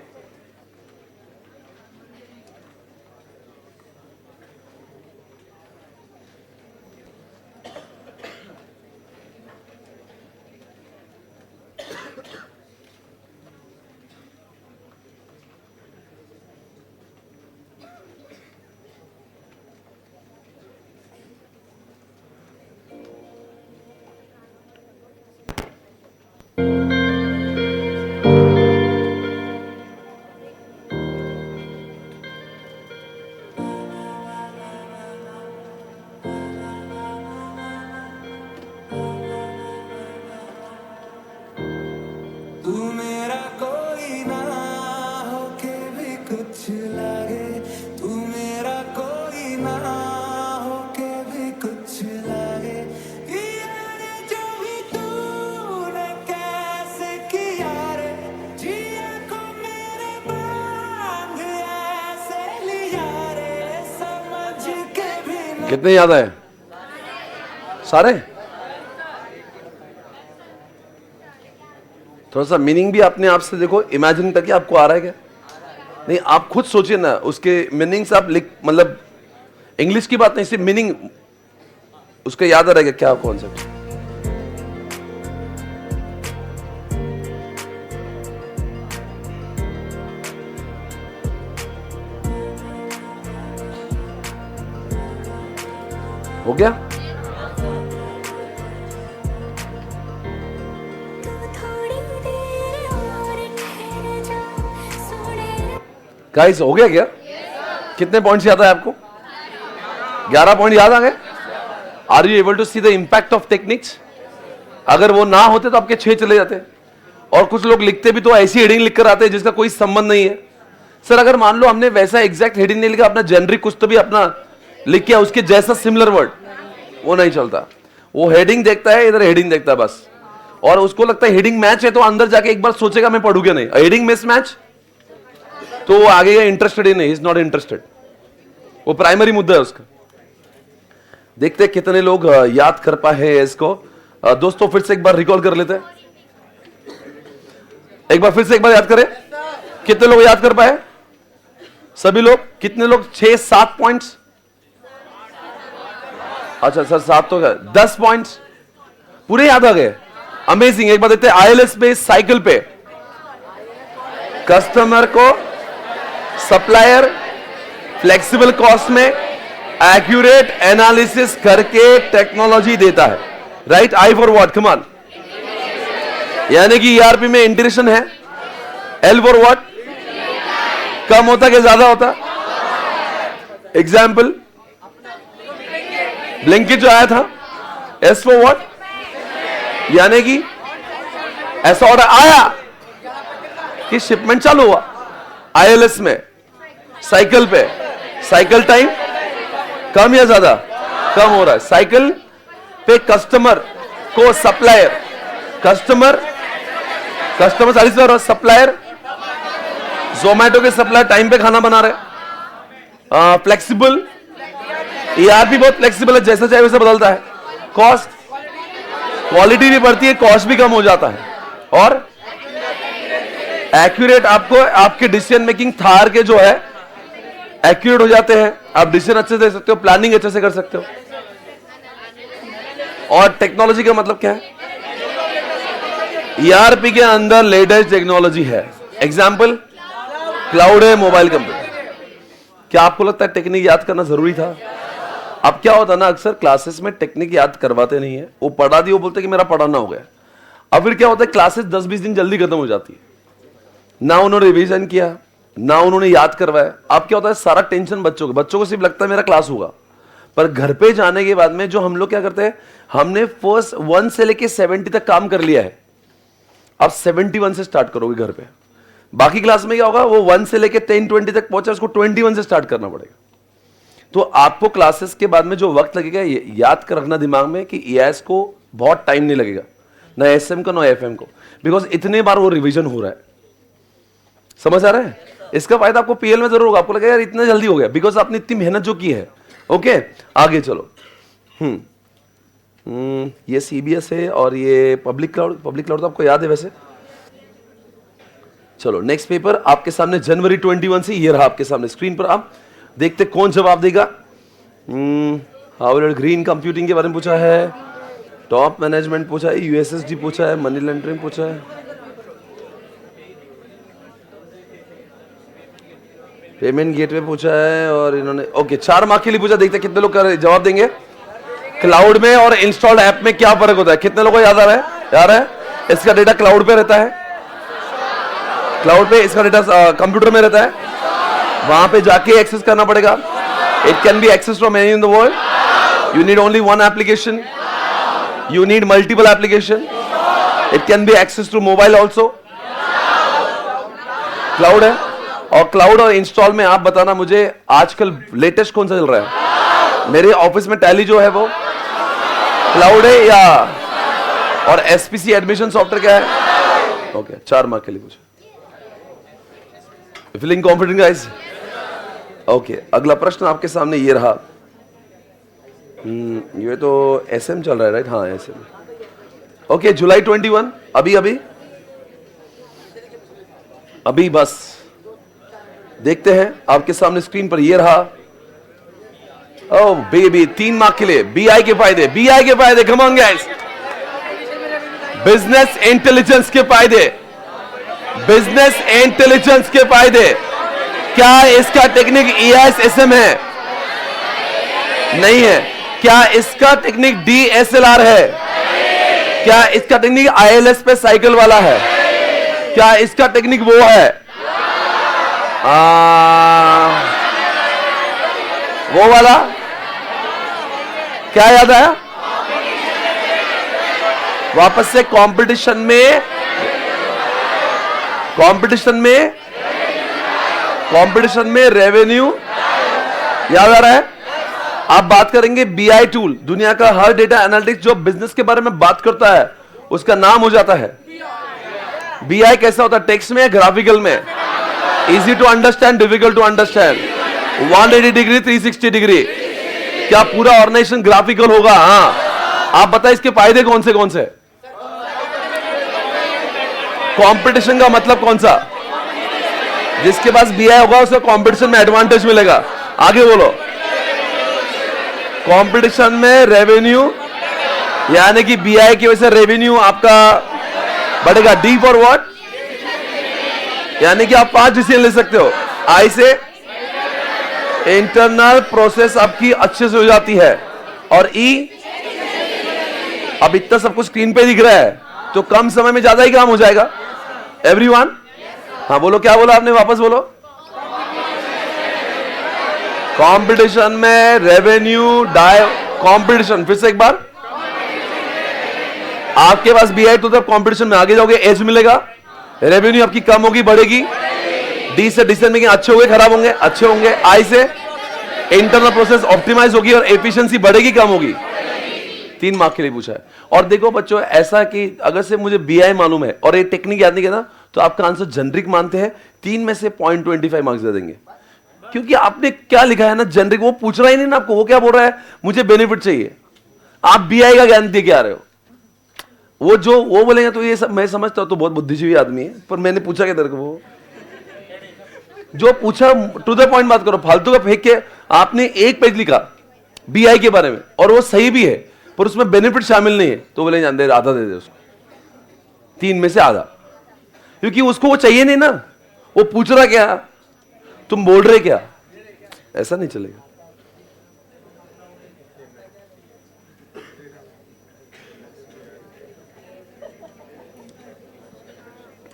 तू मेरा कोई ना होके भी कुछ लागे, तू मेरा कोई ना होके भी कुछ लागे। यारे जो भी तूने कैसे किया रे, जिया को मेरे बांध ऐसे लिया रे, समझ के भी ना। कितने याद आए? सारे? थोड़ा सा मीनिंग भी अपने आप से देखो, इमेजिन करके आपको आ रहा है क्या? नहीं, आप खुद सोचिए ना, उसके मीनिंग्स आप लिख, मतलब इंग्लिश की बात नहीं, सिर्फ मीनिंग उसका याद आ रहेगा क्या कॉन्सेप्ट? हो गया? गाइस हो गया क्या? कितने पॉइंट्स याद है आपको? 11 पॉइंट याद आ गए? Are you able to see the impact of techniques? अगर वो ना होते तो आपके 6 चले जाते। और कुछ लोग लिखते भी तो ऐसी हेडिंग लिखकर आते हैं जिसका कोई संबंध नहीं है। सर अगर मान लो हमने वैसा एग्जैक्ट हेडिंग नहीं लिखा, अपना जेनरिक कुछ तो भी अपना लिख के उसके जैसा सिमिलर वर्ड, वो नहीं चलता। वो हेडिंग देखता है, इधर हेडिंग देखता है बस, और उसको लगता है हेडिंग मैच है तो अंदर जाके एक बार सोचेगा मैं पढ़ूंगा नहीं। हेडिंग मिस मैच तो वो आगे इंटरेस्टेड ही नहीं, इज नॉट इंटरेस्टेड। वो प्राइमरी मुद्दा है उसका। देखते हैं कितने लोग याद कर पाए हैं इसको। दोस्तों फिर से एक बार रिकॉल कर लेते हैं, एक बार फिर से एक बार याद करें। कितने लोग याद कर पाए? सभी लोग? कितने लोग? 6-7 पॉइंट्स? अच्छा सर 7 तो 10 पॉइंट्स पूरे याद आ गए। अमेजिंग। एक बार देखते हैं ILS पे, साइकिल पे कस्टमर को सप्लायर फ्लेक्सिबल कॉस्ट में एक्यूरेट एनालिसिस करके टेक्नोलॉजी देता है। Right? I for what? Come on. यानी कि ERP में इंटीग्रेशन है। L for what? कम होता कि ज्यादा होता? एग्जाम्पल ब्लिंकिट जो आया था। S for what? यानी कि ऐसा ऑर्डर आया कि शिपमेंट चालू हुआ। ILS में साइकिल पे, साइकिल टाइम कम या ज्यादा? कम हो रहा है। साइकिल पे कस्टमर को सप्लायर, कस्टमर 40 बार, सप्लायर जोमेटो के सप्लायर टाइम पे खाना बना रहे। फ्लेक्सिबल, ERP बहुत फ्लेक्सिबल है, जैसा चाहे वैसा बदलता है। कॉस्ट, क्वालिटी भी बढ़ती है, कॉस्ट भी कम हो जाता है। और एक्यूरेट, आपको आपके डिसीजन मेकिंग थार के जो है एक्यूरेट हो जाते हैं। आप डिसीजन अच्छे से दे सकते हो, प्लानिंग अच्छे से कर सकते हो। और टेक्नोलॉजी का मतलब क्या है? ERP के अंदर लेटेस्ट टेक्नोलॉजी है। एग्जाम्पल क्लाउड है, मोबाइल कंप्यूटर। क्या आपको लगता है टेक्निक याद करना जरूरी था? अब क्या होता है ना, अक्सर क्लासेस में टेक्निक याद करवाते नहीं है, वो पढ़ा दी, वो बोलते कि मेरा पढ़ाना हो गया। अब फिर क्या होता है, क्लासेस 10-20 दिन जल्दी खत्म हो जाती है, ना उन्होंने रिवीजन किया, ना उन्होंने याद करवाया। अब क्या होता है, सारा टेंशन बच्चों को सिर्फ लगता है मेरा क्लास होगा। पर घर पे जाने के बाद में जो हम लोग क्या करते हैं, हमने फर्स्ट 1 से लेके 70 तक काम कर लिया है, अब 71 से स्टार्ट करोगे घर पे। बाकी क्लास में क्या होगा, वो 1 से लेके 10-20 तक पहुंचा, उसको 21 से स्टार्ट करना पड़ेगा। तो आपको क्लासेस के बाद में जो वक्त लगेगा, याद कर रखना दिमाग में कि EIS को बहुत टाइम नहीं लगेगा। ना एसएम को ना एफएम को, बिकॉज इतने बार वो रिवीजन हो रहा है। समझ आ रहा है? इसका फायदा आपको पीएल में जरूर होगा। आपको लगेगा यार इतना जल्दी हो गया, बिकॉज आपने इतनी मेहनत जो की है। ओके, आगे चलो। ये सीबीएस है और ये पब्लिक क्लाउड तो आपको याद है वैसे। चलो नेक्स्ट पेपर आपके सामने जनवरी 21 से, ये रहा आपके सामने स्क्रीन पर। आप देखते कौन जवाब देगा। हार्वर्ड ग्रीन कंप्यूटिंग के बारे में पूछा है, टॉप मैनेजमेंट पूछा है, यूएसएसडी पूछा है, मनी लॉन्ड्रिंग पूछा है, पेमेंट गेटवे पूछा है, और इन्होंने ओके 4 मार्क के लिए पूछा। देखते कितने लोग जवाब देंगे। क्लाउड में और इंस्टॉल्ड ऐप में क्या फर्क होता है? कितने लोगों को याद आ रहा है? याद है? इसका डेटा क्लाउड पे रहता है, क्लाउड पे इसका डेटा कंप्यूटर में रहता है, वहां पे जाके एक्सेस करना पड़ेगा। It can be access from any in the world. You need only one application, you need multiple application. It can be access through mobile also. Cloud है। और क्लाउड और इंस्टॉल में आप बताना मुझे आजकल लेटेस्ट कौन सा चल रहा है? मेरे ऑफिस में टैली जो है वो क्लाउड है या और एसपीसी एडमिशन सॉफ्टवेयर क्या है? ओके 4 मार्क के लिए पूछो। Feeling confident guys? ओके, अगला प्रश्न आपके सामने ये रहा। ये तो एसएम चल रहा है राइट? हाँ एसएम। ओके, जुलाई 21 अभी बस देखते हैं आपके सामने स्क्रीन पर। ये रहा। ओह बेबी, 3 मार्क के लिए बीआई के फायदे, कम ऑन गाइस। बिजनेस इंटेलिजेंस के फायदे, बिजनेस इंटेलिजेंस के फायदे। क्या इसका टेक्निक EIS-SM है? नहीं है। क्या इसका टेक्निक DSLR है? क्या इसका टेक्निक ILS पे साइकिल वाला है? क्या इसका टेक्निक वो है वो वाला? क्या याद आया? वापस से कंपटीशन में रेवेन्यू याद आ रहा है? आप बात करेंगे BI टूल, दुनिया का हर डेटा एनालिटिक्स जो बिजनेस के बारे में बात करता है उसका नाम हो जाता है BI। कैसा होता है? टेक्स्ट में, ग्राफिकल में, easy to understand, difficult to understand, 180 degree, 360 degree. क्या पूरा ऑर्गेनाइजेशन ग्राफिकल होगा? हाँ। आप बताएं इसके फायदे कौन से? कंपटीशन का मतलब कौन सा? जिसके पास BI होगा उसको कंपटीशन में एडवांटेज मिलेगा। आगे बोलो। कंपटीशन में रेवेन्यू, यानी कि BI की वजह से रेवेन्यू आपका बढ़ेगा। D for what? यानी कि आप 5 डिसीजन ले सकते हो। आई से इंटरनल प्रोसेस आपकी अच्छे से हो जाती है। और E, अब इतना सब कुछ स्क्रीन पे दिख रहा है तो कम समय में ज्यादा ही काम हो जाएगा। एवरीवन? हाँ बोलो, क्या बोला आपने? वापस बोलो। कंपटीशन में रेवेन्यू कंपटीशन, फिर से एक बार। आपके पास BI तो तब कंपटीशन में आगे जाओगे, एज मिलेगा, रेवेन्यू आपकी कम होगी, बढ़ेगी। डी से डिसीजन मेकिंग अच्छे होंगे, खराब होंगे? अच्छे होंगे। आई से इंटरनल प्रोसेस ऑप्टिमाइज होगी और एफिशिएंसी बढ़ेगी, कम होगी। 3 मार्क के लिए पूछा है। और देखो बच्चों, ऐसा कि अगर से मुझे BI मालूम है और ये टेक्निक याद नहीं किया ना तो आपका आंसर जेनरिक मानते हैं, 3 में से 0.25 मार्क्स दे देंगे। क्योंकि आपने क्या लिखा है ना जेनरिक, वो पूछ रहा ही नहीं ना आपको। वो क्या बोल रहा है? मुझे बेनिफिट चाहिए। आप BI का ज्ञान दे के आ रहे हो। वो बोलेंगे तो ये सब मैं समझता हूं तो बहुत बुद्धिजीवी आदमी है, पर मैंने पूछा क्या तेरे को? वो जो पूछा टू द पॉइंट बात करो, फालतू का फेंक के। आपने एक पेज लिखा BI के बारे में और वो सही भी है पर उसमें बेनिफिट शामिल नहीं है, तो बोले जानते आधा दे दे उसको, 3 में से आधा। क्योंकि उसको वो चाहिए नहीं ना। वो पूछ रहा क्या, तुम बोल रहे क्या? ऐसा नहीं चलेगा।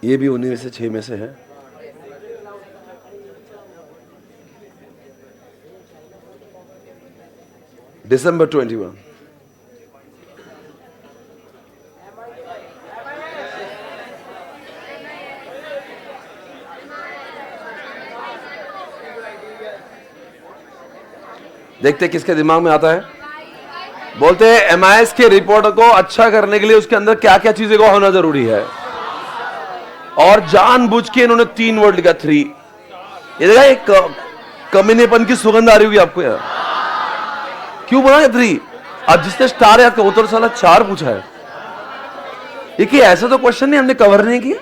ये भी 19 में से 6 में से है। December 21। देखते किसके दिमाग में आता है। बोलते हैं एमआईएस के रिपोर्ट को अच्छा करने के लिए उसके अंदर क्या क्या चीजें को होना जरूरी है, और जानबूझ के इन्होंने 3 वर्ड लिखा 3। ये देखा एक कमीनेपन की सुगंध आ रही होगी आपको यार, क्यों बोला 3? अब जिसने स्टार याद किया वो तो साला 4 पूछा है। देखिए ऐसा तो क्वेश्चन नहीं हमने कवर नहीं किया,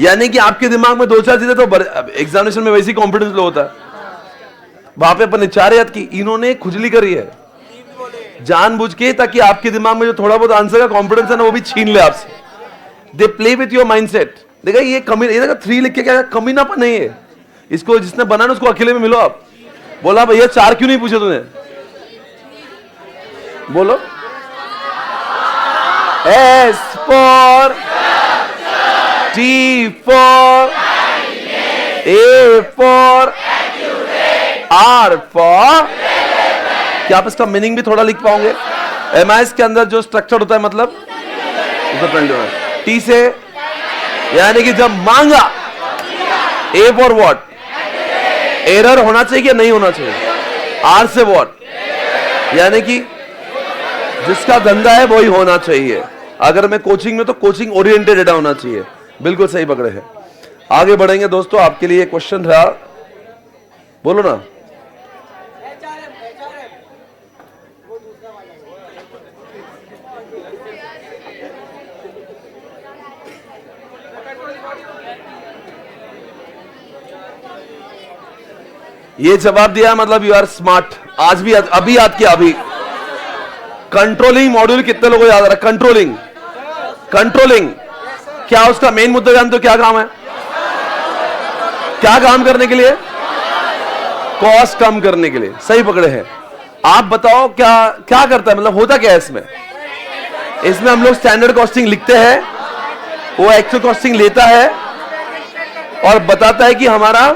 यानी कि आपके दिमाग में 2-4 चीजें तो एग्जामिनेशन में वैसी कॉन्फिडेंस लो होता है, वहां पे अपन ने 4 याद की, इन्होंने खुजली करी है जानबूझ के, ताकि आपके दिमाग में जो थोड़ा बहुत आंसर का कॉन्फिडेंस है ना वो भी छीन ले आपसे। They play with your mindset. देखा ये कमी, ये देखा 3 लिख के क्या कमीनापन नहीं है, इसको जिसने बनाना उसको अकेले में मिलो आप, बोला भैया 4 क्यों नहीं पूछे तूने, बोलो। S for T for A for R for, क्या आप इसका मीनिंग भी थोड़ा लिख पाओगे? एमआईएस के अंदर जो स्ट्रक्चर होता है मतलब टी से, यानी कि जब मांगा, ए फॉर व्हाट, एरर होना चाहिए कि नहीं होना चाहिए, आर से व्हाट, यानी कि जिसका धंधा है वही होना चाहिए। अगर मैं कोचिंग में तो कोचिंग ओरिएंटेड डेटा होना चाहिए। बिल्कुल सही पकड़े हैं। आगे बढ़ेंगे दोस्तों, आपके लिए क्वेश्चन रहा, बोलो ना। ये जवाब दिया मतलब यू आर स्मार्ट। आज भी, अभी याद किया, अभी कंट्रोलिंग मॉड्यूल कितने लोगों को याद आ रहा है? कंट्रोलिंग, कंट्रोलिंग क्या उसका मेन मुद्दा जानते हो? क्या काम है? क्या काम करने के लिए? कॉस्ट कम करने के लिए। सही पकड़े हैं। आप बताओ क्या क्या करता है, मतलब होता क्या है इसमें? इसमें हम लोग स्टैंडर्ड कॉस्टिंग लिखते हैं, वो एक्चुअल कॉस्टिंग लेता है और बताता है कि हमारा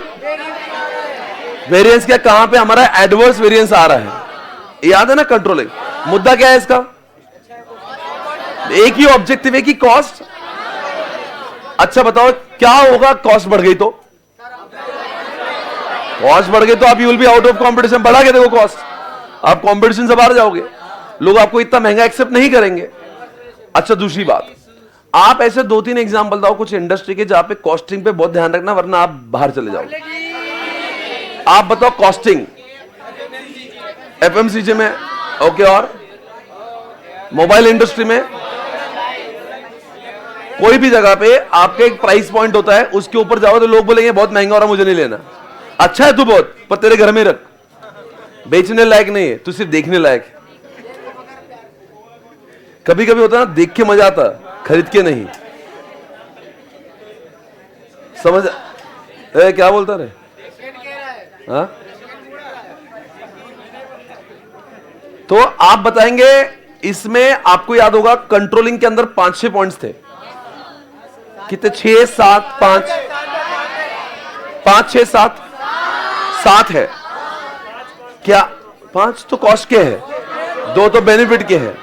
वेरिएंस क्या, कहां पे हमारा एडवर्स वेरिएंस आ रहा है। याद है ना कंट्रोलिंग? मुद्दा क्या है इसका? एक ही ऑब्जेक्टिव है कि कॉस्ट। अच्छा बताओ क्या होगा कॉस्ट बढ़ गई तो? कॉस्ट बढ़ गई तो आप you will be out of competition. बढ़ा के देखो कॉस्ट, आप कंपटीशन से बाहर जाओगे, लोग आपको इतना महंगा एक्सेप्ट नहीं करेंगे। अच्छा दूसरी बात, आप ऐसे 2-3 एग्जांपल बताओ कुछ इंडस्ट्री के जहां पे कॉस्टिंग पे बहुत ध्यान रखना, वरना आप बाहर चले जाओगे। आप बताओ कॉस्टिंग एफएमसीजी में, ओके, और मोबाइल इंडस्ट्री में, कोई भी जगह पे आपका एक प्राइस पॉइंट होता है, उसके ऊपर जाओ तो लोग बोलेंगे बहुत महंगा हो रहा, मुझे नहीं लेना। अच्छा है तू बहुत, पर तेरे घर में रख, बेचने लायक नहीं है, तू सिर्फ देखने लायक है। कभी कभी होता है ना, देख के मजा आता, खरीद के नहीं। समझ क्या बोलता रे? हाँ? तो आप बताएंगे, इसमें आपको याद होगा कंट्रोलिंग के अंदर 5-6 पॉइंट्स थे। कितने? 6, 7, 5, 5, 6, 7, 7 है क्या? 5 तो कॉस्ट के हैं, 2 तो बेनिफिट के हैं।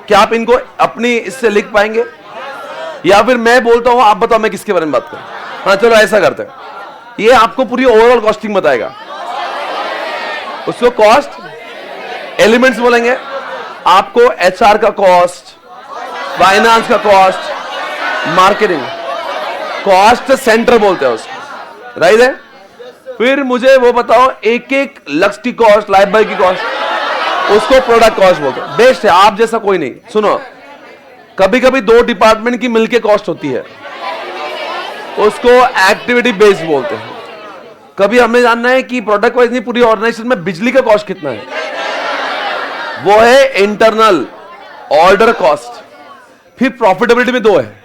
क्या आप इनको अपनी इससे लिख पाएंगे, या फिर मैं बोलता हूं आप बताओ मैं किसके बारे में बात करूं? हाँ चलो ऐसा करते हैं, ये आपको पूरी ओवरऑल कॉस्टिंग बताएगा। उसको कॉस्ट एलिमेंट्स बोलेंगे, आपको एचआर का कॉस्ट, फाइनेंस का कॉस्ट, मार्केटिंग कॉस्ट सेंटर बोलते हैं उसको, राइट है? फिर मुझे वो बताओ एक एक लक्स की कॉस्ट, लाइफ बाय की कॉस्ट, उसको प्रोडक्ट कॉस्ट बोलते हैं। बेस्ट है, आप जैसा कोई नहीं। सुनो, कभी कभी 2 डिपार्टमेंट की मिलके कॉस्ट होती है, उसको एक्टिविटी बेस्ड बोलते हैं। कभी हमें जानना है कि प्रोडक्ट वाइज नहीं, पूरी ऑर्गेनाइजेशन में बिजली का कॉस्ट कितना है, वो है इंटरनल ऑर्डर कॉस्ट। फिर प्रॉफिटेबिलिटी में 2 है,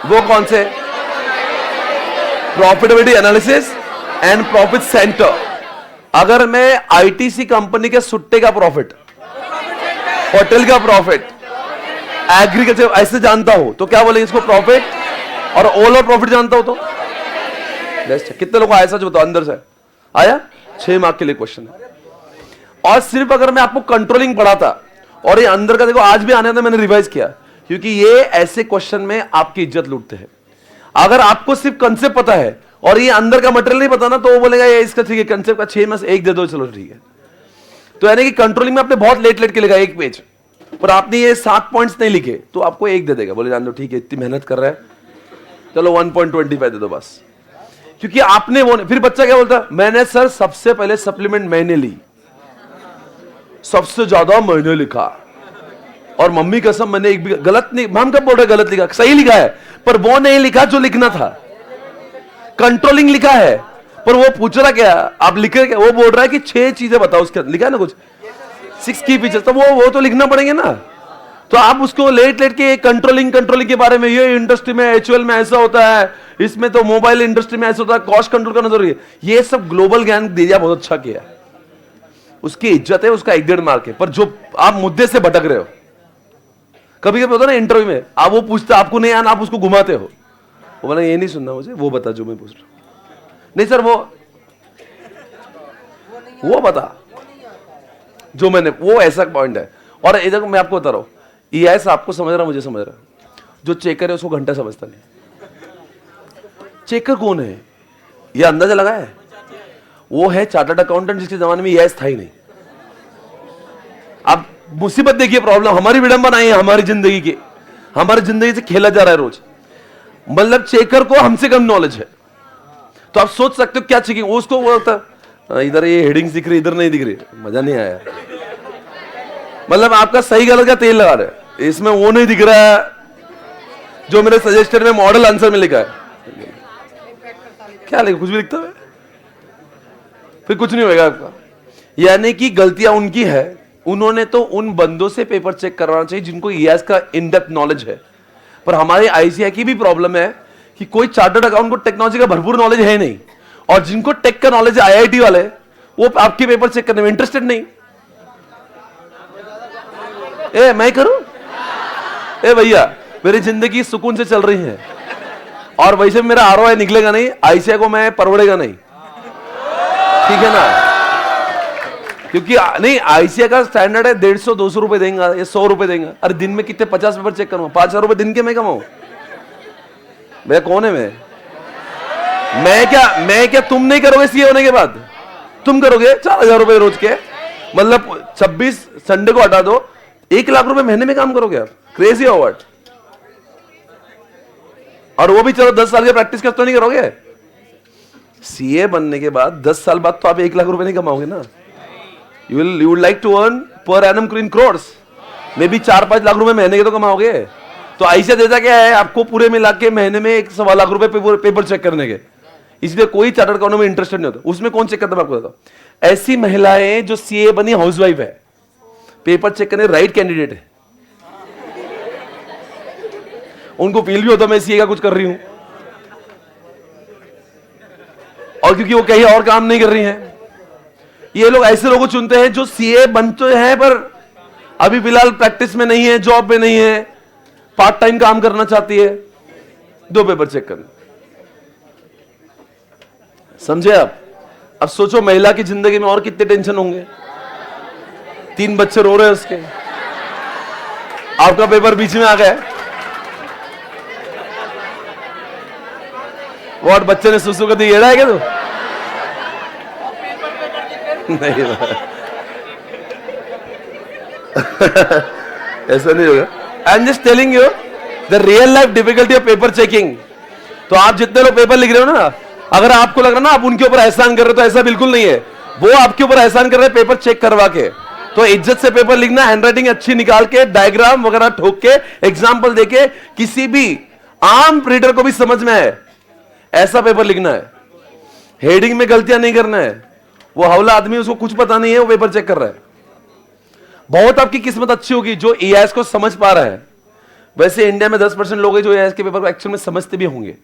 वो कौन से? Profitability analysis and profit centre. अगर मैं आईटीसी कंपनी के सुट्टे का प्रॉफिट, होटल का प्रॉफिट, एग्रीकल्चर ऐसे जानता हूं तो क्या बोलेंगे इसको? प्रॉफिट। और ऑल ओवर प्रॉफिट जानता हो तो बेस्ट है। कितने लोग आया सच बताओ? अंदर से आया? 6 मार्क के लिए क्वेश्चन है। और सिर्फ अगर मैं आपको कंट्रोलिंग पढ़ाता और ये अंदर का देखो, आज भी आने था, मैंने रिवाइज किया, क्योंकि ये ऐसे क्वेश्चन में आपकी इज्जत लूटते हैं। अगर आपको सिर्फ कंसेप्ट पता है और ये अंदर का मटेरियल नहीं पता ना, तो वो बोलेगा ये इसका ठीक है, कंसेप्ट का 6 में से 1 दे दो, चलो ठीक है। तो यानी कि कंट्रोलिंग में आपने बहुत लेट के लिखा 1 पेज, पर आपने ये 7 पॉइंट्स नहीं लिखे तो आपको 1 दे देगा, बोले जान दो ठीक है इतनी मेहनत कर रहा है, चलो 1.25 दे दो बस, क्योंकि आपने वो। फिर बच्चा क्या बोलता, मैंने सर सबसे पहले सप्लीमेंट मैंने ली, सबसे ज्यादा मैंने लिखा, और मम्मी कसम मैंने एक भी गलत नहीं, हम कब बोल रहे गलत लिखा, सही लिखा है, पर वो नहीं लिखा जो लिखना था, कंट्रोलिंग लिखा है, पर वो पूछ रहा क्या आप लिख रहे क्या, वो बोल रहा है कि 6 चीजें बताओ, उसके लिखा है ना कुछ 6 की फीचर्स, तो वो तो लिखना पड़ेंगे ना। तो आप उसको लेट के कंट्रोलिंग के बारे में, ये इंडस्ट्री में एचयूएल में ऐसा होता है, इसमें तो मोबाइल इंडस्ट्री में ऐसा होता है, कॉस्ट कंट्रोल करना जरूरी है, ये सब ग्लोबल ज्ञान दे दिया, बहुत अच्छा किया, उसकी इज्जत है, उसका 1.5 मार्क है। पर जो आप मुद्दे से भटक रहे हो, कभी कभी होता है ना इंटरव्यू में, आप वो पूछते आपको नहीं आना, आप उसको घुमाते हो, वो बोला ये नहीं सुनना मुझे, वो बता जो मैं पूछ रहा हूं, नहीं सर वो बता जो मैंने, वो ऐसा पॉइंट है। और इधर मैं आपको बता रहा हूं, ईआईएस आपको समझ रहा, मुझे समझ रहा, जो चेकर है उसको घंटा समझता नहीं। चेकर कौन है ये अंदाजा लगा है, वो है चार्टर्ड अकाउंटेंट, जिसके जमाने में ईआईएस था ही नहीं। अब मुसीबत देखिए, प्रॉब्लम हमारी विडंबना है, हमारी जिंदगी की, हमारी जिंदगी से खेला जा रहा है रोज। मतलब चेकर को हमसे कम नॉलेज है, तो आप सोच सकते हो क्या चेकिंग, उसको बोलता इधर ये हेडिंग्स दिख रही, इधर नहीं दिख रही, मजा नहीं आया। मतलब आपका सही गलत का तेल लगा रहे, इसमें वो नहीं दिख रहा है जो मेरे सजेस्टेड में मॉडल आंसर में लिखा है, क्या लिखा, कुछ भी लिखता है, फिर कुछ नहीं होगा आपका। यानी कि गलतियां उनकी है, उन्होंने तो उन बंदों से पेपर चेक करवाना चाहिए जिनको ईआईएस का इन डेप्थ नॉलेज है। पर हमारे आईसीआई की भी प्रॉब्लम है कि कोई चार्टर्ड अकाउंट को टेक्नोलॉजी का भरपूर नॉलेज है नहीं, और जिनको टेक का नॉलेज है आईआईटी वाले, वो आपके पेपर चेक करने में इंटरेस्टेड नहीं। ए मैं करूं, ए भैया मेरी जिंदगी सुकून से चल रही है, और वैसे मेरा आरओआई निकलेगा नहीं, आईसीआई को मैं परवड़ेगा नहीं, ठीक है ना, क्योंकि नहीं आईसीआई का स्टैंडर्ड है 150-200 रुपए देंगे या 100 रुपए देंगे। अरे दिन में कितने 50 पेपर चेक करूंगा, 5,000 रुपए दिन के मैं कमाऊं, भैया कौन है मैं क्या तुम नहीं करोगे सीए होने के बाद, तुम करोगे 4,000 रुपए रोज के, मतलब 26 संडे को हटा दो, 1 लाख रुपए महीने में काम करोगे आप, क्रेजी हो व्हाट। और वो भी चलो 10 साल की प्रैक्टिस कर तो नहीं करोगे, सीए बनने के बाद 10 साल बाद तो आप 1 लाख रुपए नहीं कमाओगे ना। You would like to earn per annum in crores, may be 4-5 lakh रुपए महीने के तो कमाओगे। तो ऐसे देता क्या है आपको, पूरे मिला के महीने में 1.25 लाख रुपए पेपर चेक करने के, इसलिए कोई चार्टर्ड अकाउंटेंट में इंटरेस्टेड नहीं होता। उसमें कौन चेक करता है आपको बताता, ऐसी महिलाएं जो सीए बनी हाउसवाइफ है, पेपर चेक करने राइट कैंडिडेट है, उनको फील भी होता मैं सीए का कुछ कर रही हूं, और क्योंकि वो कहीं और काम नहीं कर रही हैं, ये लोग ऐसे लोगों को चुनते हैं जो सीए बनते हैं पर अभी फिलहाल प्रैक्टिस में नहीं है, जॉब में नहीं है, पार्ट टाइम काम करना चाहती है, 2 पेपर चेक करना। समझे आप? अब सोचो महिला की जिंदगी में और कितने टेंशन होंगे, 3 बच्चे रो रहे हैं उसके, आपका पेपर बीच में आ गया, वो बच्चे ने सुसु कर दी, येड़ा है क्या तू? नहीं ऐसा नहीं होगा। I am just telling you the real life difficulty of paper checking. तो आप जितने लोग पेपर लिख रहे हो ना, अगर आपको लग रहा ना आप उनके ऊपर एहसान कर रहे हो, तो ऐसा बिल्कुल नहीं है, वो आपके ऊपर एहसान कर रहे हैं पेपर चेक करवा के। तो इज्जत से पेपर लिखना, हैंडराइटिंग अच्छी निकाल के, डायग्राम वगैरह ठोक के, एग्जाम्पल देके, किसी भी आम रीडर को भी समझ में आए ऐसा पेपर लिखना है। हेडिंग में गलतियां नहीं करना है। वो हवला आदमी, उसको कुछ पता नहीं है, वो पेपर चेक कर रहा है। बहुत आपकी किस्मत अच्छी होगी जो ईआईएस को समझ पा रहा है। वैसे इंडिया में 10% लोग हैं जो ईआईएस के पेपर को एक्चुअल में समझते भी होंगे।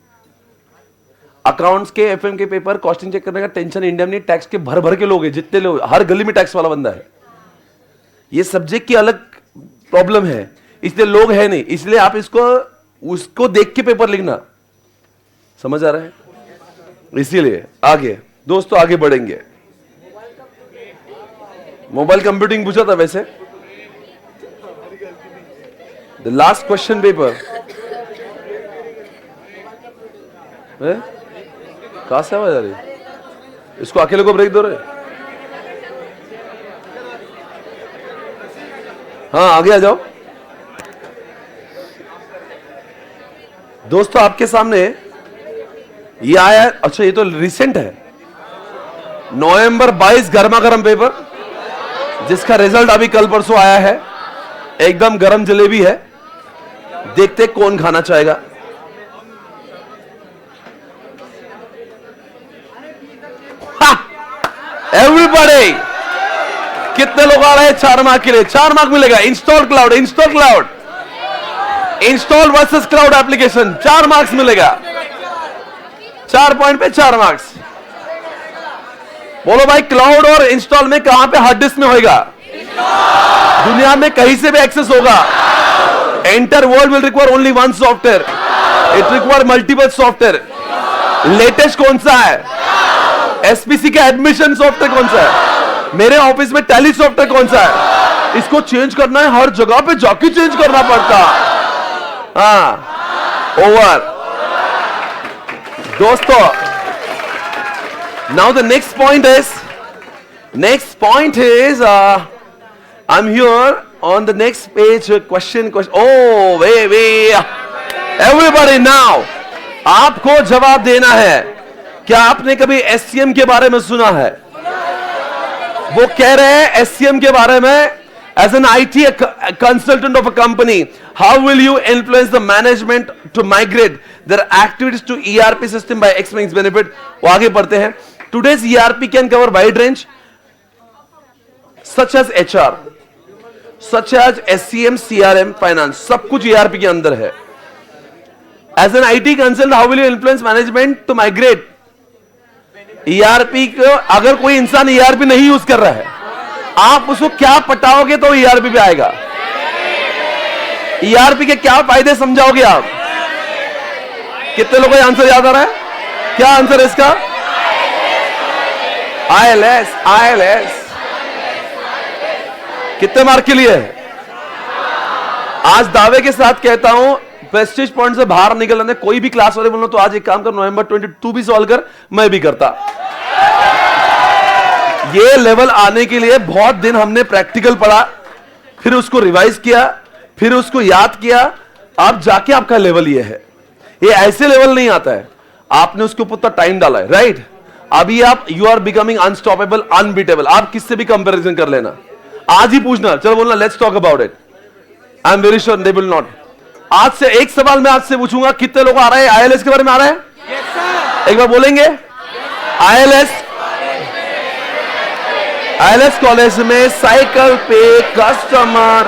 अकाउंट्स के, एफएम के पेपर, कॉस्टिंग चेक करने का टेंशन इंडिया में नहीं, टैक्स के भर भर के लोग हैं, जितने लोग, हर गली में टैक्स वाला बंदा है। ये सब्जेक्ट की अलग प्रॉब्लम है, इसलिए लोग है नहीं, इसलिए आप उसको देख के पेपर लिखना। समझ आ रहा है? इसीलिए आगे दोस्तों आगे बढ़ेंगे। मोबाइल कंप्यूटिंग पूछा था वैसे, द लास्ट क्वेश्चन पेपर कहां से आवाज आ रही? इसको अकेले को ब्रेक दो रहे। हाँ आगे आ जाओ दोस्तों, आपके सामने ये आया है। अच्छा ये तो रिसेंट है, नवंबर 22 गर्मा गर्म पेपर, जिसका रिजल्ट अभी कल परसों आया है। एकदम गरम जलेबी है, देखते कौन खाना चाहेगा। एवरीबॉडी, कितने लोग आ रहे हैं 4 मार्क के लिए? 4 मार्क मिलेगा। Install cloud, install cloud, install versus cloud application, 4 marks मिलेगा। 4 पॉइंट पे 4 मार्क्स। बोलो भाई, क्लाउड और इंस्टॉल में कहां पे हार्ड डिस्क में होगा? दुनिया में कहीं से भी एक्सेस होगा। Enter world will require only one software, it require multiple software. Latest कौन सा है? एसपीसी का एडमिशन सॉफ्टवेयर कौन सा है? मेरे ऑफिस में टैली सॉफ्टवेयर कौन सा है? इसको चेंज करना है, हर जगह पे जाके चेंज करना पड़ता। हाँ, ओवर दोस्तों। Now the next point is I'm here on the next page. Question. Oh, wait. Everybody now. आपको जवाब देना है। क्या आपने कभी SCM के बारे में सुना है? वो कह रहे हैं SCM के बारे में, as an IT consultant of a company, how will you influence the management to migrate their activities to ERP system by X means benefit? वो आगे बढ़ते हैं। Today's ERP can cover wide range, such as HR, such as SCM, CRM, finance, सब कुछ ERP के अंदर है। As an IT consultant, how will you influence management to migrate? ERP को अगर कोई इंसान ERP नहीं यूज कर रहा है, आप उसको क्या पटाओगे तो ERP पे आएगा? ERP के क्या फायदे समझाओगे आप? कितने लोगों को आंसर याद आ रहा है? क्या आंसर है इसका? ILS। कितने मार्क के लिए? आज दावे के साथ कहता हूं, प्रेस्टीज पॉइंट से बाहर निकलने कोई भी क्लास वाले बोलो तो आज एक काम कर, नवंबर 22 भी सॉल्व कर, मैं भी करता। ये लेवल आने के लिए बहुत दिन हमने प्रैक्टिकल पढ़ा, फिर उसको रिवाइज किया, फिर उसको याद किया, अब जाके आपका लेवल ये है। ये ऐसे लेवल नहीं आता है, आपने उसके ऊपर टाइम डाला है, राइट? अभी आप you are becoming unstoppable, unbeatable. आप किससे भी कंपैरिजन कर लेना, आज ही पूछना, चलो बोलना let's talk about it. I am very sure they will not. आज से एक सवाल मैं आपसे पूछूंगा, कितने लोग आ रहे हैं ILS के बारे में? आ रहे हैं? yes, एक बार बोलेंगे। ILS कॉलेज में साइकिल पे कस्टमर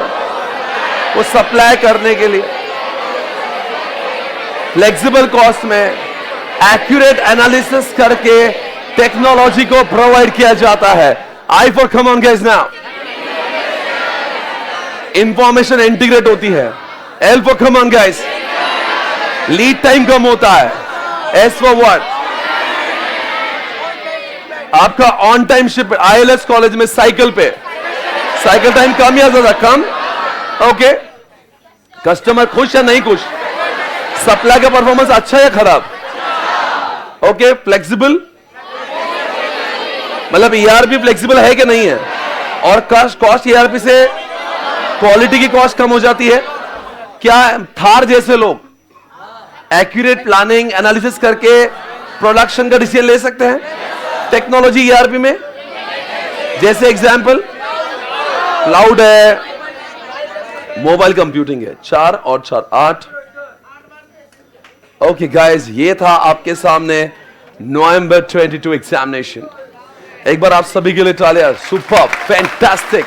को सप्लाई करने के लिए फ्लेक्सिबल कॉस्ट में एक्यूरेट एनालिसिस करके टेक्नोलॉजी को प्रोवाइड किया जाता है। I for come on guys now. Information integrate होती है। L for come on guys. Lead time कम होता है। S for what? आपका on time ship. ILS college में साइकिल पे साइकिल टाइम कम या ज्यादा? कम। ओके, कस्टमर खुश या नहीं खुश? सप्लाई का परफॉर्मेंस अच्छा या खराब? ओके, फ्लेक्सिबल मतलब ERP फ्लेक्सिबल है कि नहीं है? और कॉस्ट ERP से क्वालिटी की कॉस्ट कम हो जाती है। क्या थार जैसे लोग एक्यूरेट प्लानिंग एनालिसिस करके प्रोडक्शन का डिसीजन ले सकते हैं टेक्नोलॉजी ERP में? जैसे एग्जांपल क्लाउड है, मोबाइल कंप्यूटिंग है। 4 और 4 8। ओके गाइस, ये था आपके सामने नवंबर 22 एग्जामिनेशन। एक बार आप सभी के लिए तालियां। Super, fantastic.